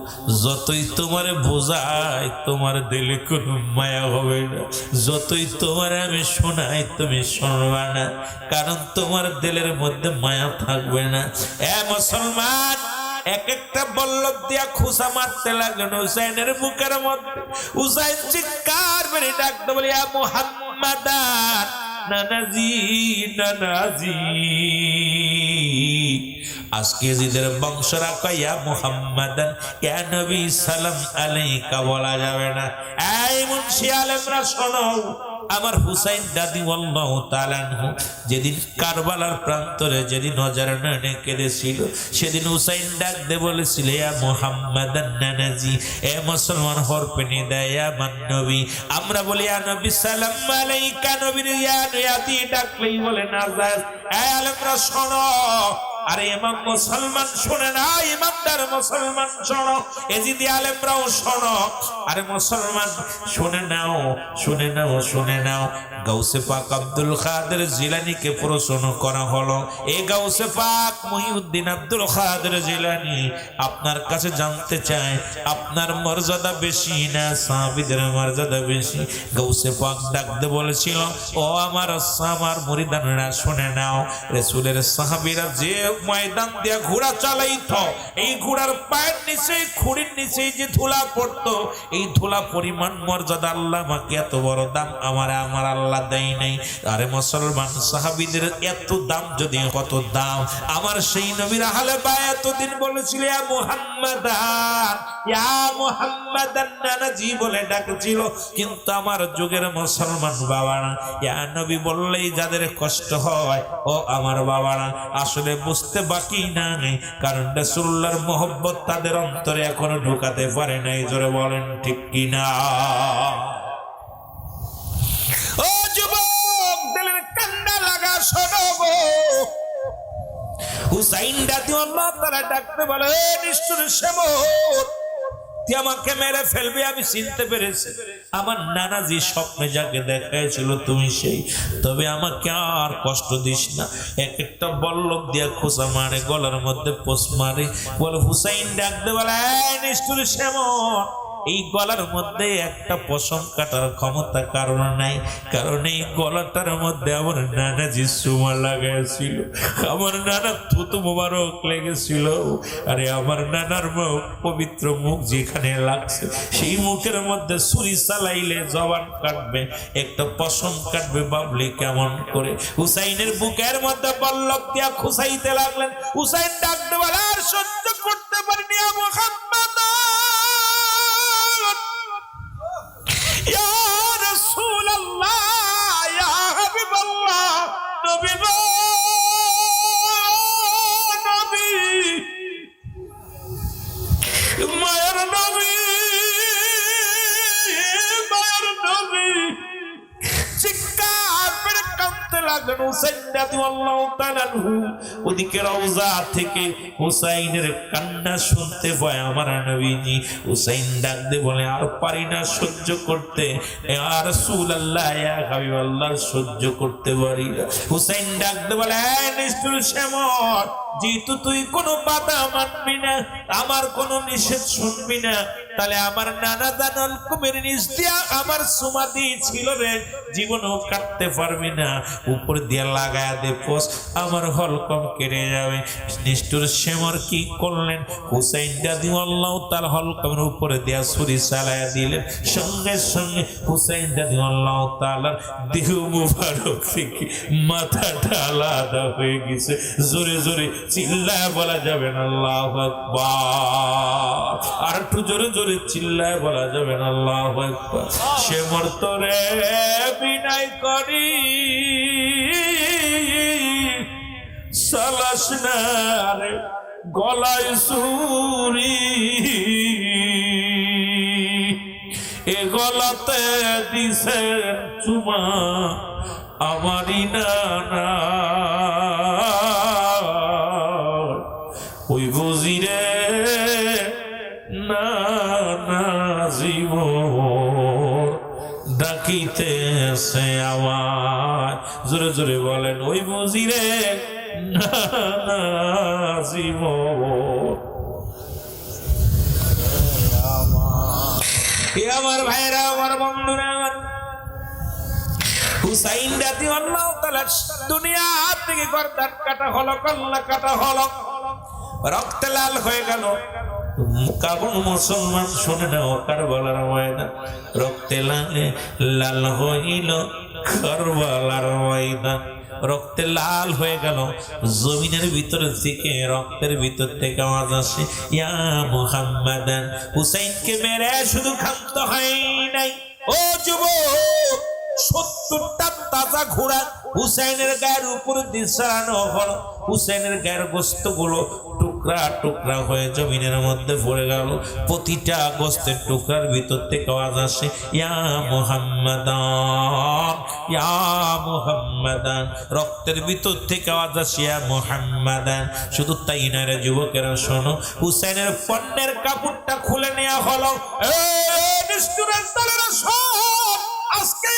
S1: যতই তোমারে বোঝাই তোমার দিলে কোনো মায়া হবে না, যতই তোমার আমি শোনাই তুমি শুনবা না, কারণ তোমার দিলের মধ্যে মায়া থাকবে না। এ মুসলমান, এক একটা বল্লভ দিয়া খুশা মারতে লাগলেন হুসাইনের মুখের মধ্যে। হুসাইন চিৎকার মেরে ডাকতে বলে, ইয়া মুহাম্মাদান, নানাজি নানাজি। আজকে জিদের বংশ রাখা ইয়া মুহাম্মাদান ইয়া নবী সালাম আলাইকা বলা যাবে না। এই মুন্সি আলেমরা শোনো, আমার হুসাইন দাদি আল্লাহ তাআলা আনহু যেদিন কারবালার প্রান্তরে যেদিন হাজার নয়নে কেঁদেছিল, সেদিন হুসাইন ডাক দে বলেছিল ইয়া মুহাম্মাদান নানাজি, এ মুসলমান হরফে নিদা ইয়া মান নবী। আমরা বলি ইয়া নবী সালাম আলাইকা, নবীর ইয়া দিয়ে ডাকলেই বলে না যায়। এই আলেমরা শোনো, আরে ইমাম মুসলমান শুনে না, ইমানদার মুসলমান শোনো, এজিদি আলেমরাও শোনো, আরে মুসলমান শুনে নাও, শুনে নাও, শুনে নাও। গাউসে পাক আব্দুল কাদের জিলানীকে প্রশ্ন করা হলো, এই গাউসে পাক মহিউদ্দিন আব্দুল কাদের জিলানী আপনার কাছে জানতে চায় আপনার মর্যাদা বেশি না সাহাবীদের মর্যাদা বেশি? গাউসে পাক ডাকতে বলেছিল, ও আমার মুরিদানরা শুনে নাও, রাসূলের সাহাবীরা যে ময়দান দিয়া ঘোড়া চালাইতো, এই ঘোড়ার পায়ের নিচে খুঁড়ির নিচে যে ধুলা পড়তো, এই ধুলা পরিমাণ মর্যাদা আল্লাহ আমাকে এত বড় দাম আমার আল্লাহ দেয় নাই। আরে মুসলমান সাহাবীদের এত দাম যদি, কত দাম আমার সেই নবীর আহলে বায়াত এতদিন বলেছিল ইয়া মুহাম্মাদান, ইয়া মুহাম্মাদান নানাজি বলে ডাকছিল, কিন্তু আমার যুগের মুসলমান বাবারা ইয়া নবী বললেই যাদের কষ্ট হয়, ও আমার বাবারা আসলে বুঝতে বাকি নাই, কারণ রাসূলুল্লাহর মহব্বত তাদের অন্তরে এখনো ঢুকাতে পারে নাই। জোরে বলেন ঠিক কিনা? ও যুবক, দিলের কান্না লাগা শোনো গো, হুসাইন রাদিয়াল্লাহু তাআলা ডাকতে বলে, নিষ্ঠুর সেবক, তুই আমাকে মেরে ফেলবি, আমি চিনতে পেরেছি, আমার নানাজি স্বপ্নে যাকে দেখাইছিল তুমি সেই, তবে আমাকে আর কষ্ট দিস না। এক একটা বল্লভ দিয়া খোঁচা মারে, গলার মধ্যে পোষ মারে, বলে হুসাইন ডাকতে বলে, নিষ্ঠুর সেবক, এই গলার মধ্যে একটা পশম কাটার ক্ষমতা কারণ নাই, কারণ এই গলাটার মধ্যে আমার নানাজি সুমা লাগাইছিল, আমার নানা থুতু মোবারক লেগেছিল। আরে আমার নানার মুখ, পবিত্র মুখ যেখানে লাগছে, সেই মুখের মধ্যে ছুরি চালাইলে জবান কাটবে, একটা পশম কাটবে, ভাবলে কেমন করে? হুসাইনের বুকের মধ্যে বল্লভ দিয়া খুঁচাইতে লাগলেন। হুসাইন ডাকতে বলে, আর সহ্য করতে পারিনি মুহাম্মদ, ইয়া রাসূলুল্লাহ, ইয়া হাবিবাল্লাহ, নবী গো, নবী, মায়ের নবী, মায়ের নবী, চিৎকার করে কাঁদতে লাগলেন হুসাইন রাদিয়াল্লাহু তাআলা আনহু। ওদিকে রওজা থেকে হুসাইনের কান্না শুনতে পায় আমার নবীজি। হুসাইন ডাকতে বলে, আর পারি না সহ্য করতে, ইয়া রাসূলুল্লাহ, ইয়া হাবিবাল্লাহ, সহ্য করতে পারি না। হুসাইন ডাকতে বলে, নিষ্ঠুর শ্যামল, যেহেতু তুই কোনো বাধা মানবি না, আমার কোনো নিষেধ শুনবি না, তাহলে আমার নানা দানল কুমের নিচ দিয়া আমার সুমা দিয়েছিল রে, জীবনও কাটতে পারবি না, উপর দিয়া লাগায়া দে পোষ, আমার হলকম কেটে যাবে। নিষ্ঠুর শ্যামর কি করলেন? হুসাইন রাদিয়াল্লাহু তাআলা হলকমের উপরে দিয়া ছুরি চালায়া দিলেন, সঙ্গে সঙ্গে হুসাইন রাদিয়াল্লাহু তাআলার দেহ মুবারক থেকে মাথাটা আলাদা হয়ে গেছে। জোরে জোরে চিল্লায় বলা যাবে না আল্লাহু আকবার, আর একটু জোরে জোরে চিল্লায় বলা যাবে না আল্লাহু আকবার। সে মর্তরে বিনয় করি সালাস না রে গলায় সুরি, এ গলাতে দিছে চুমা আমারই নানা, ওই বুঝিরে নানা জীবন ডাকিতেছে আমার। জোরে জোরে বলেন, ওই বুঝিরে নানা জীবন। আমার ভাইরা, আমার বন্ধুরা, আমার হুসাইন রাদিয়াল্লাহু তাআলা দুনিয়া থেকে গর্দান কাটা হলো, কল্লা কাটা হলো, রক্তে লাল হয়ে গেল। কারণ মুসলমান শুনে নাও, কারবালার ময়দান রক্তে লালে লাল হইল কারবালার ময়দান। রক্তে লাল হয়ে গেল। জমিনের ভিতর থেকে রক্তের ভিতর থেকে আওয়াজ আসে, ইয়া মুহাম্মাদান। হুসাইনকে মেরে শুধু ক্ষান্ত হয় নাই, ও যুবক, 70টা তাজা ঘোড়া হুসাইনের গায়ের উপর দিয়ে চালানো হলো। হুসাইনের গায়ের গোশতগুলো টুকরা টুকরা হয়ে জমিনের মধ্যে পড়ে গেল। প্রতিটা গোশতের টুকরার ভিতর থেকে আওয়াজ আসে, ইয়া মুহাম্মাদান, ইয়া মুহাম্মাদান। রক্তের ভিতর থেকে আওয়াজ আসে, ইয়া মুহাম্মাদান। শুধু তাই না রে যুবকেরা, শোনো, হুসাইনের পণ্যের কাপড়টা খুলে নেওয়া হলো। আজকে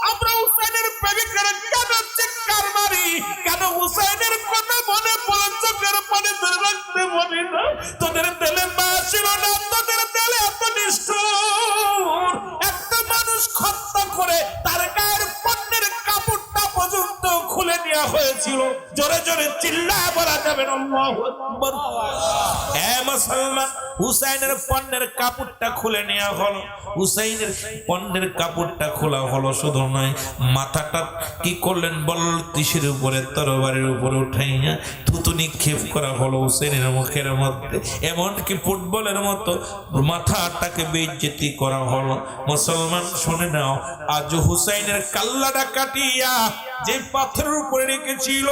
S1: আমরা হুসাইনের প্রেমিকের কেন চিৎকার মারি, কেন হুসাইনের কথা মনে পড়ে চোখের পানি ধরে রাখতে পারি না? তোদের তেলে মা ছিল না, তোদের তেলে এত নিষ্ঠুর। একটা মানুষ হত্যা করে তার গায়ের পণ্যের কাপড়টা পর্যন্ত খুলে নেওয়া হয়েছিল। জোরে জোরে চিল্লায় বলা যাবে না আল্লাহু আকবার। মুসলমান, হুসাইনের পণ্যের কাপড়টা খুলে নেওয়া হলো। হুসাইনের পণ্যের কাপড়টা খোলা হলো, শুধু নয়, মাথাটা কি করলেন বল, তিসের উপরে তরবারির উপরে উঠাইয়া থুতু নিক্ষেপ করা হলো হুসাইনের মুখের মধ্যে। এমনকি ফুটবলের মতো মাথাটাকে বেইজ্জতি করা হলো। মুসলমান শুনে নাও, আজ হুসাইনের কাল্লাটা কাটিয়া যে পাথরের উপরে রেখেছিল,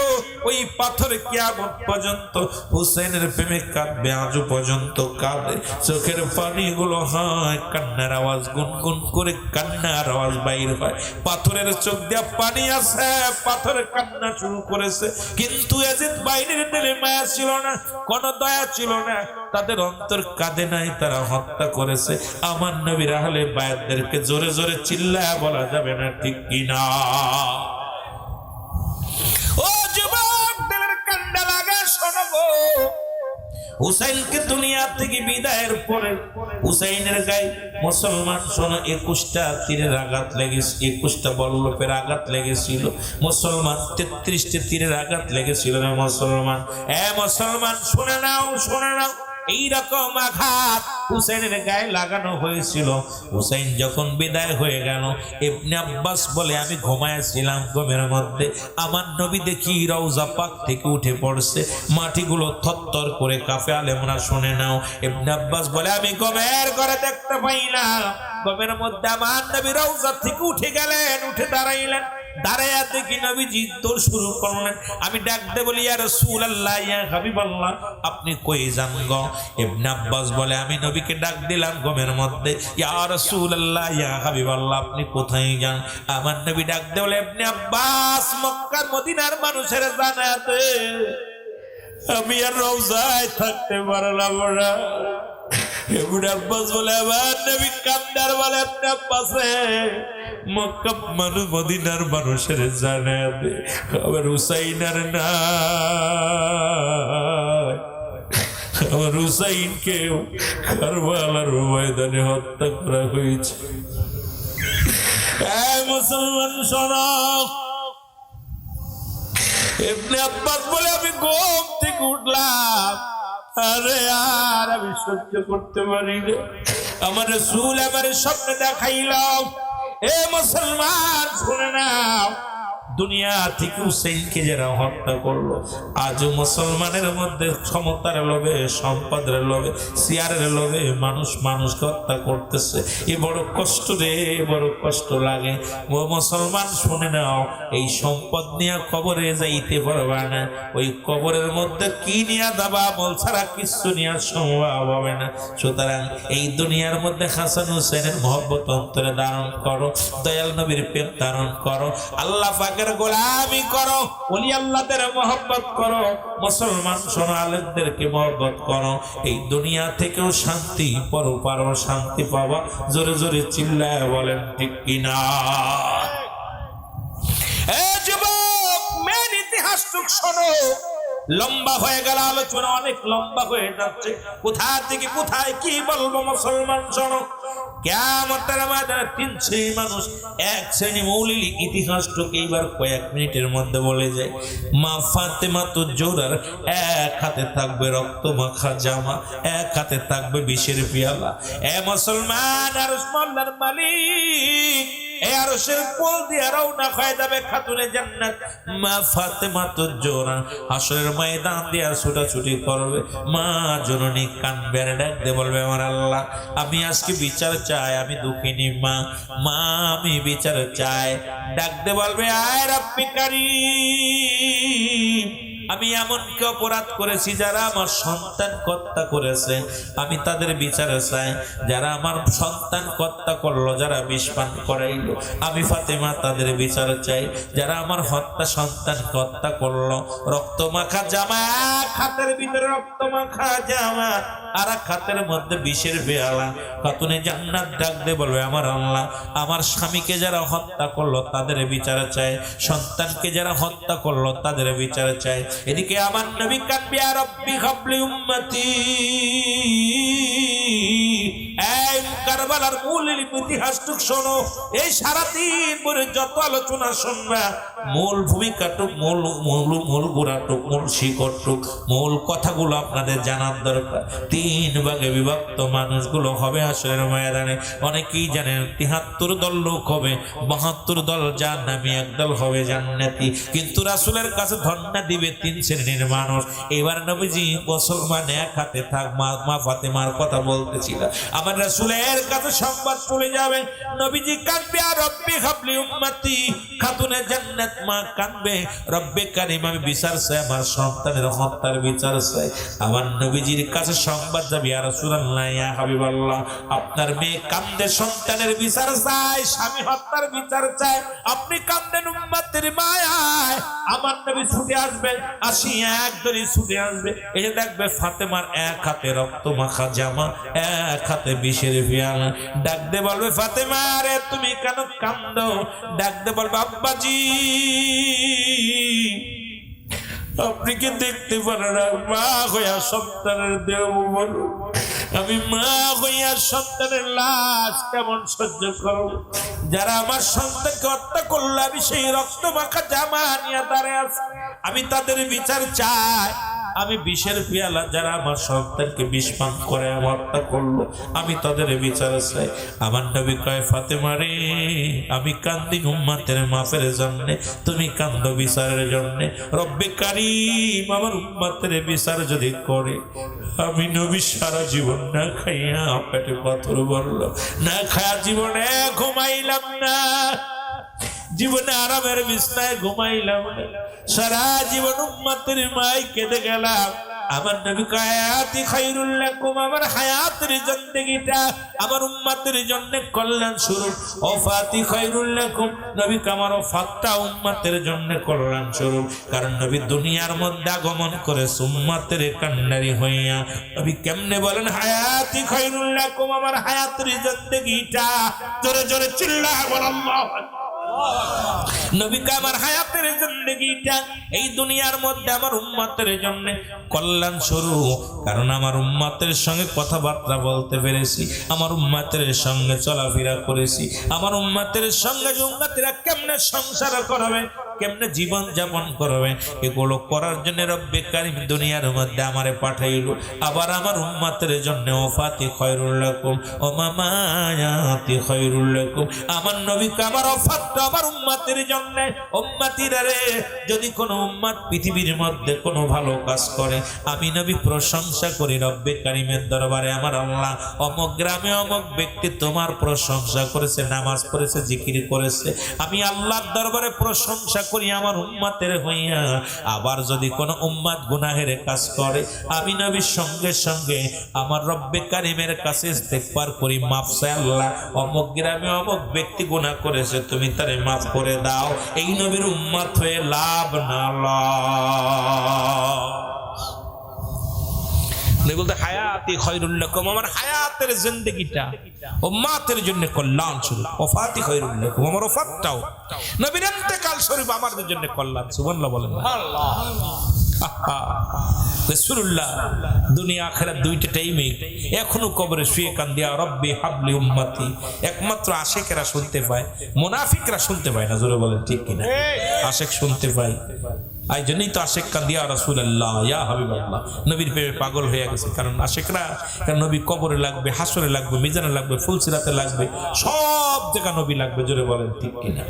S1: ওই পাথরে কিয়ামত পর্যন্ত হুসাইনের প্রেমে কাঁদবে, আজও পর্যন্ত কাঁদে। চোখের পানিগুলো হয়, কান্নার আওয়াজ, গুনগুন করে কান্নার আওয়াজ বাইর হয়। পাথরের চোখ দিয়া পানি আসে, পাথরে কান্না শুরু করেছে। কিন্তু ইয়াজিদ বাহিনীর দিলে মায়া ছিল না, কোন দয়া ছিল না, তাদের অন্তর কাঁদে নাই, তারা হত্যা করেছে। আমার নবীর আহলে বায়াতদেরকে জোরে জোরে চিল্লায়া বলা যাবে না, ঠিক কিনা? ও যুবক, দিলের কান্না লাগা, শোনো, হুসাইনকে দুনিয়া থেকে বিদায়ের পরে হুসাইনের গায়ে মুসলমান শোনো 21টা তীরের আঘাত লেগেছে, 21টা বল্লভের আঘাত লেগেছিল। মুসলমান 33টে তীরের আঘাত লেগেছিল না মুসলমান। মুসলমান শুনে নাও, শুনে নাও, এইরকম আঘাত হুসাইনের গায়ে লাগানো হয়েছিল। হুসাইন যখন বিদায় হয়ে গেল, ইবনে আব্বাস বলে, আমি ঘুমাইছিলাম, ঘুমের মধ্যে আমার নবী দেখি রওজা পাক থেকে উঠে পড়ছে, মাটিগুলো থরথর করে কাঁপে। আলেমরা শুনে নাও, ইবনে আব্বাস বলে, আমি ঘুমের ঘরে দেখতে পাইলাম, ঘুমের মধ্যে আমার নবী রওজা থেকে উঠে গেলেন, উঠে দাঁড়াইলেন। দাঁড়াইয়া দেখি নবীজি দৌড় শুরু করলেন। আমি ডাকতে বলি, ইয়া রাসূলুল্লাহ, ইয়া হাবিবাল্লাহ, আপনি কই যান গো? ইবনে আব্বাস বলে, আমি নবীকে ডাক দিলাম ঘুমের মধ্যে, ইয়া রাসূলুল্লাহ, ইয়া হাবিবাল্লাহ, আপনি কোথায় যান? আমার নবী ডাকতে বলে, ইবনে আব্বাস, মক্কার মদিনার মানুষের জানাতে আমি আর রওজায় থাকতে পারলাম না। ইবনে আব্বাস বলে, আমার নবী কান্দার বলে, ইবনে আব্বাস মক্কা মানুষ মদিনার মানুষের জানাতে আমার হুসাইনার না, আমার হুসাইনকে কারবালার ময়দানে হত্যা করা হয়েছে। মুসলমান শোনো, ইবনে আব্বাস বলে, আমি ঘুম থেকে উঠলাম, আরে আর আমি সহ্য করতে পারি না, আমার রাসূল আমার স্বপ্নে দেখাইলাম। মুসলমান শুনে নাও, দুনিয়া থেকে হুসাইনকে যারা হত্যা করলো, আজও মুসলমানের মধ্যে ক্ষমতার লোভে, সম্পদের লোভে, চেয়ারের লোভে মানুষ মানুষকে হত্যা করতেছে। এ বড় কষ্ট রে, বড় কষ্ট লাগে। ও মুসলমান শুনে নাও, এই সম্পদ নিয়ে কবরে যাইতে পারবা না, ওই কবরের মধ্যে কি নিয়ে দাবা বল ছাড়া কিছু নিয়ে সম্ভব হবে না। সুতরাং এই দুনিয়ার মধ্যে হাসান হুসাইনের মহব্বত অন্তরে ধারণ করো, দয়াল নবীর প্রেম ধারণ করো, আল্লাহ পাকের গোলামি করো, ওলি আল্লাহদের মহব্বত করো। মুসলমান শোনো, আলেমদেরকে মহব্বত করো, এই দুনিয়া থেকেও শান্তি, পরপারও শান্তি পাবা। জোরে জোরে চিল্লায় বলেন, ঠিক কিনা? যুবক, মেন ইতিহাসটুক শোনো, লম্বা হয়ে গেল আলোচনা, অনেক লম্বা হয়ে যাচ্ছে, কোথা থেকে কোথায় কি বলবো। মুসলমান শোনো, কিয়ামতের ময়দানে 3 শ্রেণীর মানুষ। এক শ্রেণী মৌলিক ইতিহাসটুকু এইবার কয়েক মিনিটের মধ্যে বলে যায়। মা ফাতেমাতুজ জোহরার এক হাতে থাকবে রক্ত মাখা জামা, এক হাতে থাকবে বিষের পেয়ালা। মুসলমান, আর উসমানের মালিক এই আরশের কোল দিয়ে রওনা হয়ে যাবে খাতুনে জান্নাত মা ফাতেমা জোহরা হাসরের ময়দান দিয়ে ছুটাছুটি করবে। মা জননী কাঁদবে আর ডাকতে বলবে আমার আল্লাহ আমি আজকে বিচার চাই, আমি দুঃখিনী মা, মা আমি বিচার চাই। ডাকতে বলবে আয় রব্বি কারীম, আমি এমন কি অপরাধ করেছি যারা আমার সন্তান হত্যা করেছে, আমি তাদের বিচার চাই। যারা আমার সন্তান হত্যা করলো, যারা বিষ পান করাইলো, আমি ফাতেমা তাদের বিচার চাই। যারা আমার সন্তান হত্যা করলো, রক্ত মাখা জামা, এক হাতের ভিতরে রক্ত মাখা জামা আর এক হাতের মধ্যে বিষের পেয়ালা। খাতুনে জান্নাত ডাকতে বলবে আমার আল্লাহ আমার স্বামীকে যারা হত্যা করলো তাদের বিচার চাই, সন্তানকে যারা হত্যা করলো তাদের বিচার চাই। এদিকে আমার নবী কাঁদবে ইয়া রব্বি হাবলি উম্মতি। এই কারবালার মূল ইতিহাসটুক শোনো, এই সারাদিন পরে যত আলোচনা শুনবা মূল ভূমিকাটুক, মূল গোড়াটুক, মূল শিকড়টুক, মূল কথাগুলো আপনাদের জানার দরকার। 3 ভাগে বিভক্ত মানুষগুলো হবে হাসরের ময়দানে। অনেকেই জানেন 73 দল লোক হবে, 72 দল জাহান্নামী, 1 দল হবে জান্নাতি। কিন্তু রাসূলের কাছে ধন্না দিবে 3 শ্রেণীর মানুষ। এবার নবীজি মুসলমান এক হাতে থাক, মা ফাতেমার কথা বলতেছিল, আমার রাসূলের কাছে সংবাদ চলে যাবে। নবীজি কাঁদবে আর রব্বি হাবলি উম্মতি। খাতুনে জান্নাত মা কাঁদবে রব্বে কারীম আমি বিচার চাই, আমার সন্তানের হত্যার বিচার চাই। আমার নবীজির কাছে সংবাদ যাবে ইয়া রাসূলুল্লাহ ইয়া হাবিবাল্লাহ আপনার মেয়ে কাঁদে সন্তানের বিচার চায়, স্বামী হত্যার বিচার চায়, আপনি কাঁদেন উম্মতের মায়ায়। আমার নবী ছুটে আসবে, আসি এক দড়ি ছুটে আসবে, এই যে দেখবে ফাতেমার এক হাতে রক্ত মাখা জামা, এক হাতে বিষের পেয়ালা। ডাকতে বলবে ফাতেমা রে তুমি কেন কাঁদো? ডাকতে বলবে আব্বাজি আপনি কি দেখতে পারেন না মা হইয়া সন্তানের দেহ বলো, আমি মা হইয়া সন্তানের লাশ কেমন সহ্য করব? যারা আমার সন্তানকে হত্যা করলো আমি সেই রক্ত মাখা জামা নিয়ে দাঁড়িয়ে আছি, আমি তাদের বিচার চাই। আমি বিষের পেয়ালা যারা আমার সন্তানকে বিষ পান করে হত্যা করলো আমি তাদের বিচার চাই। আমার নবী কয় ফাতেমা রে আমি কান্দি উম্মতের মাফের জন্য, তুমি কান্দো বিচারের জন্য। রব্বে কারীম আমার উম্মতের বিচার যদি করে, আমি নবী সারা জীবন না খাইয়া পেটে পাথর বলল, না খায়া জীবনে ঘুমাইলাম না, জীবনে আরামের বিছনায় ঘুমাইলাম, সারা জীবন উম্মতের মাই কেঁদে গেলাম। আমার নবী হায়াতি খায়রুল লাকুম, আমার হায়াতের জিন্দেগিটা আমার উম্মতের জন্য কল্যাণ স্বরূপ। ওফাতি খায়রুল লাকুম, নবী আমার ওফাতটা উম্মতের জন্য কল্যাণ স্বরূপ। কারণ নবী দুনিয়ার মধ্যে আগমন করে উম্মতের কান্নারি হইয়া। নবী কেমনে বলেন হায়াতি খায়রুল লাকুম, আমার হায়াতের জিন্দেগিটা, জোরে জোরে চিল্লায়া বলেন আল্লাহু আকবার। নবীকে আমার হায়াতের জিন্দেগিটা এই দুনিয়ার মধ্যে আমার উম্মতের জন্য কল্যাণ স্বরূপ। কারণ আমার উম্মতের সঙ্গে কথাবার্তা বলতে পেরেছি, আমার উম্মতের সঙ্গে চলাফেরা করেছি, আমার উম্মতের সঙ্গে উম্মতেরা কেমনে সংসার করবে, কেমনে জীবন যাপন করবে, এগুলো করার জন্য রব্বে কারীম দুনিয়ার মধ্যে আমারে পাঠাইল। আবার আমার উম্মতের জন্য ওফাতি খায়রুল লাকুম ও মামায়াতি খায়রুল লাকুম, আমার নবীকে আমার ওফাতটা আমার উম্মতের জন্য। উম্মতিরা রে যদি কোনো উম্মত পৃথিবীর মধ্যে কোনো ভালো কাজ করে আমি নবী প্রশংসা করি রব্বে কারীমের দরবারে, আমার আল্লাহ অমুক গ্রামে অমুক ব্যক্তি তোমার প্রশংসা করেছে, নামাজ পড়েছে, জিকির করেছে, আমি আল্লাহর দরবারে প্রশংসা করি আমার উম্মতের হইয়া। আবার যদি কোনো উম্মত গুনাহের কাজ করে আমি নবীর সঙ্গে সঙ্গে আমার রব্বে কারীমের কাছে ইস্তেগফার করি, মাফ চাই, আল্লাহ অমুক গ্রামে অমুক ব্যক্তি গুনাহ করেছে তুমি তারে মাফ করে দাও। এই নবীর উম্মত হয়ে লাভ না বলতে হায়াতি খায়রুল লাকুম, আমার হায়াতের জিন্দেগিটা উম্মতের জন্য কল্যাণ স্বরূপ। ওফাতি খায়রুল লাকুম, আমার ওফাতটাও নবীর ইন্তেকাল স্বরূপ আমাদের জন্য কল্যাণ। সুবহানাল্লাহ বলেন আল্লাহ। রাসূলুল্লাহ দুনিয়া আখিরাত দুইটা টাইমে এখনো কবরে শুয়ে কান্দিয়া রব্বি হাবলি উম্মতি। একমাত্র আশিকেরা শুনতে পায়, মুনাফিকরা শুনতে পায় না। জোরে বলেন ঠিক কিনা? আশিক শুনতে পায়, এই জন্যই তো আশেক কান্দিয়া রাসূলুল্লাহ ইয়া হাবিবাল্লাহ, নবীর প্রেমে পাগল হয়ে গেছে। কারণ আশেকরা নবী কবরে লাগবে, হাসরে লাগবে, মিজানে লাগবে, ফুলসিরাতে লাগবে, সব জায়গা নবী লাগবে। জোরে বলেন ঠিক কিনা?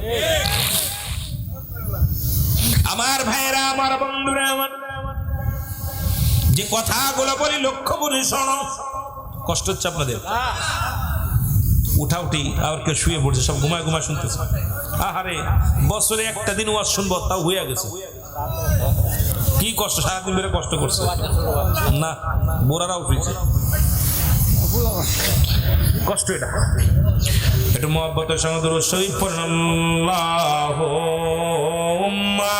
S1: আমার ভাইরা, আমার বন্ধুরা, আমার যে কথাগুলো বলি লক্ষ্য করে শোনো। কষ্ট হচ্ছে আপনাদের? উঠা উঠি আর কেউ শুয়ে পড়ছে, সব ঘুমায় ঘুমায় শুনতেছে। আহারে, বছরে একটা দিন ওয়াজ শুনবো তাও হয়ে গেছে। কি কষ্ট, সারাদিন ধরে কষ্ট করছে না, বোরারা উঠেছে, কষ্ট এটা। একটু মহব্বতের সঙ্গে দরুদ শরীফ পড়েন। আল্লাহুম্মা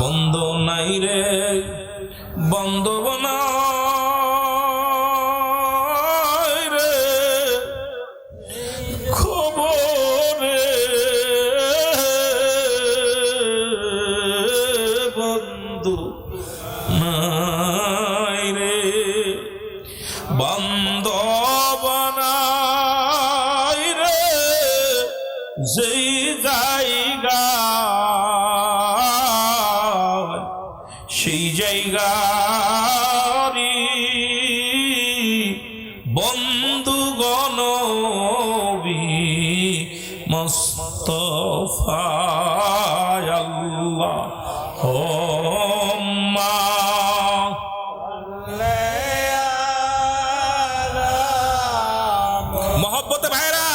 S1: বন্ধ নাই রে, বন্ধব নাই রে, খবরে বন্ধু নাই রে, বন্ধব নাই রে, যেই জায়গা সেই জায়গারি বন্ধুগণ মুস্তাফা আল্লাহুম্মা মহব্বতে ভাইরা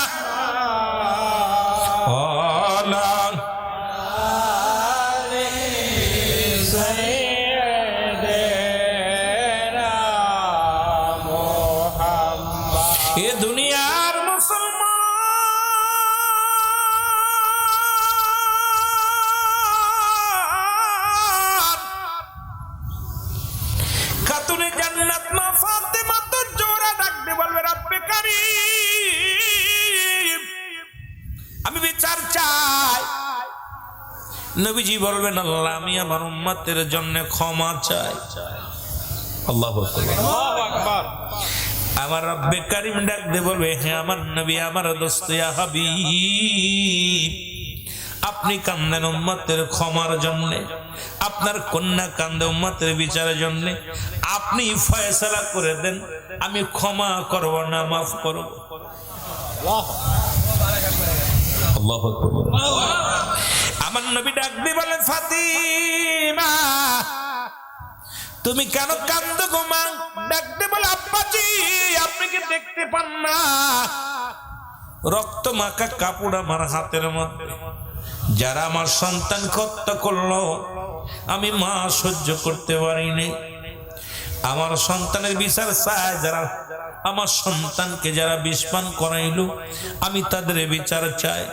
S1: এ দুনিয়ার মুসলমান খাতুনে জান্নাত মা ফাতেমা তো জোরে ডাকতে বলবে, রব্বে কারীম আমি বিচার চাই। নবীজি বলবেন, আল্লাহ আমি আমার উম্মতের জন্য ক্ষমা চাই। আল্লাহু আকবার। আমার রব্বে কারীম ডাক দিয়ে বলবে, হে আমার নবী, আমার দোস্ত ইয়া হাবিব, আপনি কান্দেন উম্মতের ক্ষমার জন্য, আপনার কন্যা কান্দে উম্মতের বিচারের জন্য, আপনি ফয়সালা করে দেন, আমি ক্ষমা করব না মাফ করব। আল্লাহু আকবার। আমার নবী ডাক দিয়ে বলেন, ফাতিমা তুমি কেন কান্দো গো মা? ডাকতে বলে, আব্বাজি আপনি কি দেখতে পান না রক্ত মাখা কাপড় আমার হাতের মধ্যে? যারা আমার সন্তানকে হত্যা করলো আমি মা সহ্য করতে পারিনি। আমার সন্তানের বিচার চাই, যারা আমার সন্তানকে যারা বিষপান করাইলো আমি তাদের বিচার চাই।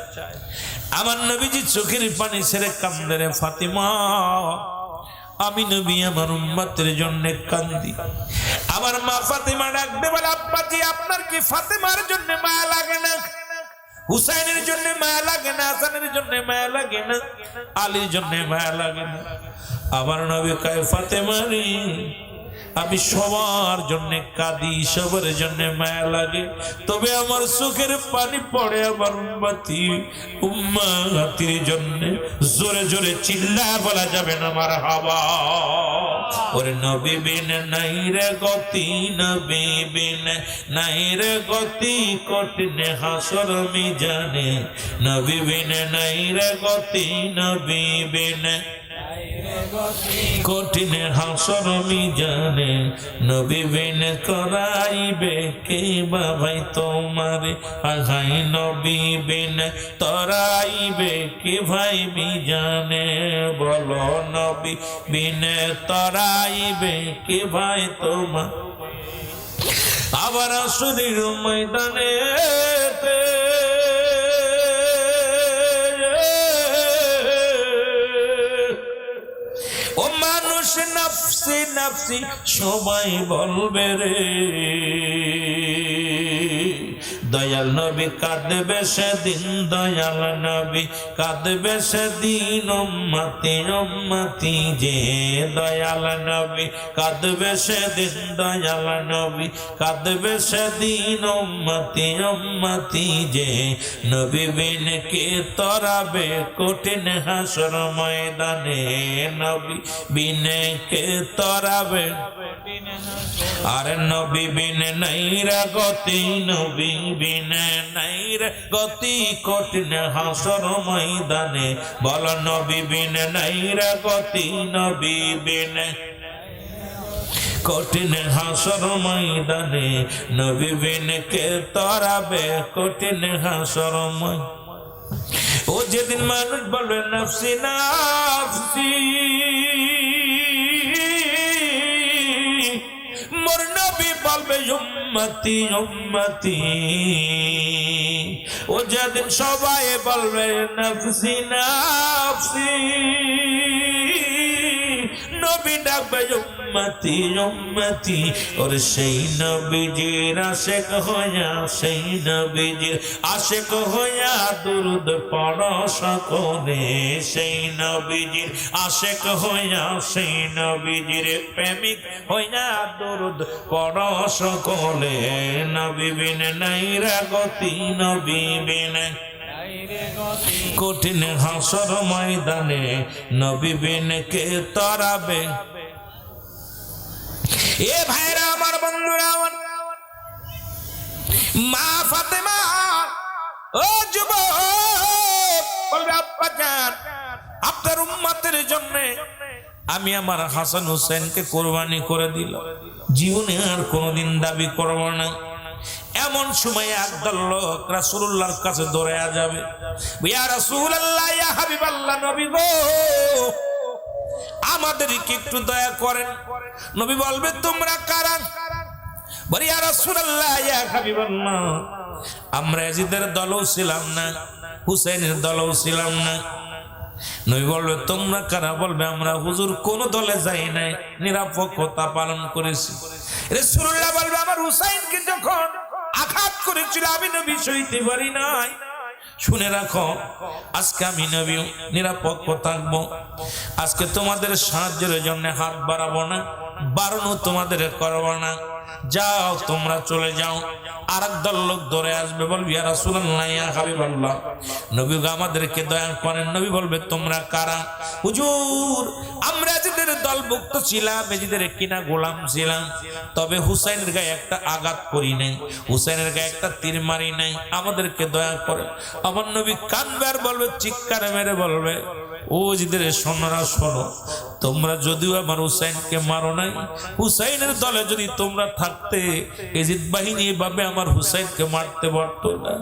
S1: আমার নবীজি চোখের পানি ছেড়ে কান্দে, রে ফাতিমা আমি নবী আমার উম্মতের জন্য কান্দি। আমার মা ফাতিমা ডাকতে বলে, আব্বাজি আপনার কি ফাতিমার জন্য মায়া লাগে না? হুসাইনের জন্য মায়া লাগে না? হাসানের জন্য মায়া লাগে না? আলীর জন্য মায়া লাগে না? আমার নবী কয়, ফাতিমা রে আমি সবার জন্য কাঁদি, সবার জন্য মায়া লাগে, তবে আমার চোখের পানি পড়ে আমার উম্মতির জন্য। জোরে জোরে চিল্লায় বলা যাবে না মারহাবা। ওরে নবী বিন নাই রে গতি, নবী বিন নাই রে গতি, কঠিন হাসর মিজানে, নবী বিন নাই রে গতি, নবী বিন কঠিন হাসর মিজানে, নবী বিন করাইবে কে বাবাই তোমারে, আগাই নবী বিন তরাইবে কে ভাই মিজানে, বলো নবী বিন তরাইবে কে ভাই তোমার। আবার আসরের ময়দানে ও মানুষ নফসি নফসি সবাই বলবে রে, দয়াল নবী কাঁদবে সেদিন, দয়াল নবী কাঁদবে সেদিন, উম্মতি উম্মতি যে দয়াল নবী কাঁদবে সেদিন, দয়াল নবী কাঁদবে সেদিন, উম্মতি উম্মতি যে নবী বিন কে তরাবে কঠিন হাসর ময়দানে, নবী বিন কে তরাবে, আরে নবী বিন নাইরা গতি, নবী বিন নাইরা গতি কঠিন হাসর ময়দানে, বল নবী বিন নাইরা গতি, নবী বিন কঠিন হাসর ময়দানে, নবী বিন কে তরাবে কঠিন হাসর ময়দানে। ও যেদিন মানুষ বলবে নফসি নফসি, মোর নবী বলবে উম্মতি উম্মতি, ও যেদিন সবাই বলবে নফসি নফসি, নবী ডাকবে উম্মতি উম্মতি, ওর সেই নবীজির আশিক হইয়া, সেই নবীজির আশিক হইয়া দুরুদ পড়ো সকলে, সেই নবীজির আশিক হইয়া, সেই নবীজির প্রেমিক হইয়া দুরুদ পড়ো সকলে, নবী বিন নাইরা গতি, নবী বিন কঠিন হাসর ময়দানে, নবী বিন কে তরাবে। এ ভাইরা আমার, বন্ধুরা আমার, মা ফাতেমা ও যুবক বলবে আব্বা জান, আপনার উম্মতের জন্য আমি আমার হাসান হোসেনকে কোরবানি করে দিলাম, জীবনে আর কোনোদিন দাবি করব না। এমন সময় একদল লোক রাসূলুল্লাহর কাছে দৌড়ে যাবে, ইয়া রাসূলুল্লাহ, ইয়া হাবিবাল্লাহ, নবী গো আমাদেরকে একটু দয়া করেন। নবী বলবে তোমরা কারা? বলে ইয়া রাসূলুল্লাহ, ইয়া হাবিবাল্লাহ, আমরা ইয়াজিদের দলও ছিলাম না, হুসাইনের দলও ছিলাম না। নবী বলবে তোমরা কারা? বলবে আমরা হুজুর কোন দলে যাই নাই, নিরপেক্ষতা পালন করেছি। রাসূলুল্লাহ বলবে আমার হুসাইনকে যখন আঘাত করেছিল আমি নবী সইতে পারি নাই। শুনে রাখো, আজকে আমি নবী নিরপেক্ষ থাকবো। আজকে তোমাদের সাহায্যের জন্য হাত বাড়াবো না, বারণ তোমাদের করবো না। যাও তোমরা চলে যাও। আর একদল লোক ধরে আসবে, বলবি ইয়া রাসূলুল্লাহ, ইয়া হাবিবাল্লাহ, নবী আমাদেরকে দয়া করেন। নবী বলবে তোমরা কারা? হুজুর আমরা যাদের দলভুক্ত ছিলাম, এজিদের কিনা গোলাম ছিলাম, তবে হুসাইনের গায়ে একটা আঘাত করি নাই, হুসাইনের গায়ে একটা তীর মারি নাই, আমাদেরকে দয়া করেন। আমার নবী কানবে আর বলবে, চিৎকার মেরে বলবে, ও জিদের সোনারা শোনো, তোমরা যদিও আমার হুসাইনকে মারো নাই, হুসাইনের দলে যদি তোমরা থাকতে এজিদ বাহিনী এভাবে আমার হুসাইনকে মারতে পারতো না।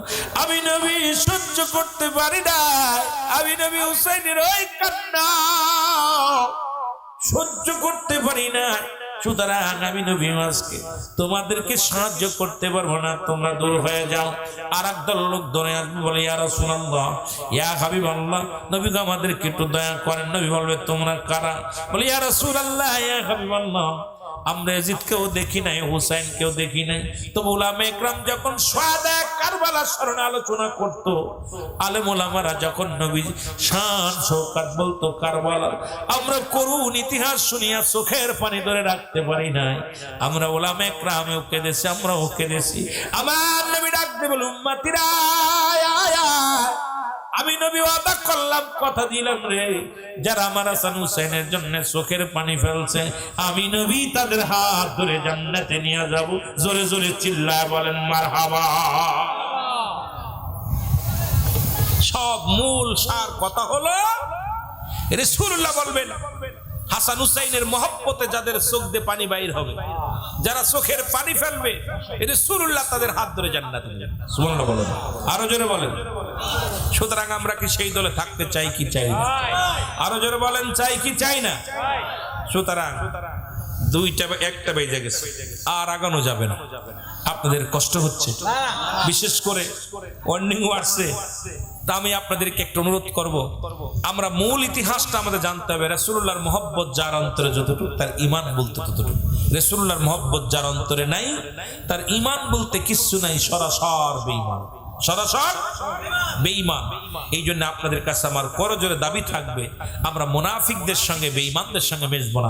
S1: আমি নবী সহ্য করতে পারি না, আমি নবী হুসাইনের ওই কান্না সহ্য করতে পারি না। সুতরাং আমি নবী আজকে তোমাদেরকে সাহায্য করতে পারবো না, তোমরা দূর হয়ে যাও। আর একদল লোক ধরে আসবে, বলে ইয়া রাসূলুল্লাহ, ইয়া হাবিবাল্লাহ, নবী আমাদেরকে একটু দয়া করেন। নবী বলবে তোমরা কারা? বলে ইয়া রাসূলুল্লাহ, ইয়া হাবিবাল্লাহ, আমরা ইয়াজিদকেও দেখি নাই, হুসাইনকেও দেখি নাই। তো উলামা ইকরাম যখন শাহাদা কারবালা স্মরণে আলোচনা করত, আলেম ওলামারা যখন নবী শান শওকত বলতো কারবালা, আমরা করুণ ইতিহাস শুনিয়া চোখের পানি ধরে রাখতে পারি নাই। আমরা উলামা ইকরামেও কেঁদেছি, আমরাও কেঁদেছি। আমার নবী ডাকতে বলে, উম্মতিরা আমি নবী ওয়াদা করলাম, কথা দিলাম রে, যারা আমার হাসান হুসাইনের জন্য চোখের পানি ফেলছে, আমি নবী তাদের হাত ধরে জান্নাতে নিয়ে যাব। জোরে জোরে চিল্লায় বলেন মারহাবা। সব মূল সার কথা হলো, রাসূলুল্লাহ বলবেন হাসান হুসাইনের মহব্বতে যাদের চোখ দিয়ে পানি বাইর হবে, যারা চোখের পানি ফেলবে, রাসূলুল্লাহ তাদের হাত ধরে জান্নাতে নিয়ে যাবে। সুবহানাল্লাহ বলেন, আরো জোরে বলেন। সুতরাং আমরা কি সেই দলে থাকতে চাই কি চাই না? আরো জোরে বলেন, চাই কি চাই না? সুতরাং দুইটা একটা বেজে গেছে, আর আগানো যাবে না। আপনাদের কষ্ট হচ্ছে, বিশেষ করে ওয়ার্নিং আসছে, তা আমি আপনাদেরকে একটা অনুরোধ করব, আমরা মূল ইতিহাসটা আমাদের জানতে হবে। রাসূলুল্লাহর মহব্বত যার অন্তরে যতটুকু, তার ঈমান বলতে ততটুকু। রাসূলুল্লাহর মহব্বত যার অন্তরে নাই, তার ঈমান বলতে কিচ্ছু নাই, সরাসর বেঈমান, সরাসর বেঈমান। এই জন্য আপনাদের কাছে আমার করজোরে দাবি থাকবে, আমরা মুনাফিকদের সঙ্গে বেঈমানদের সঙ্গে মেশবো না।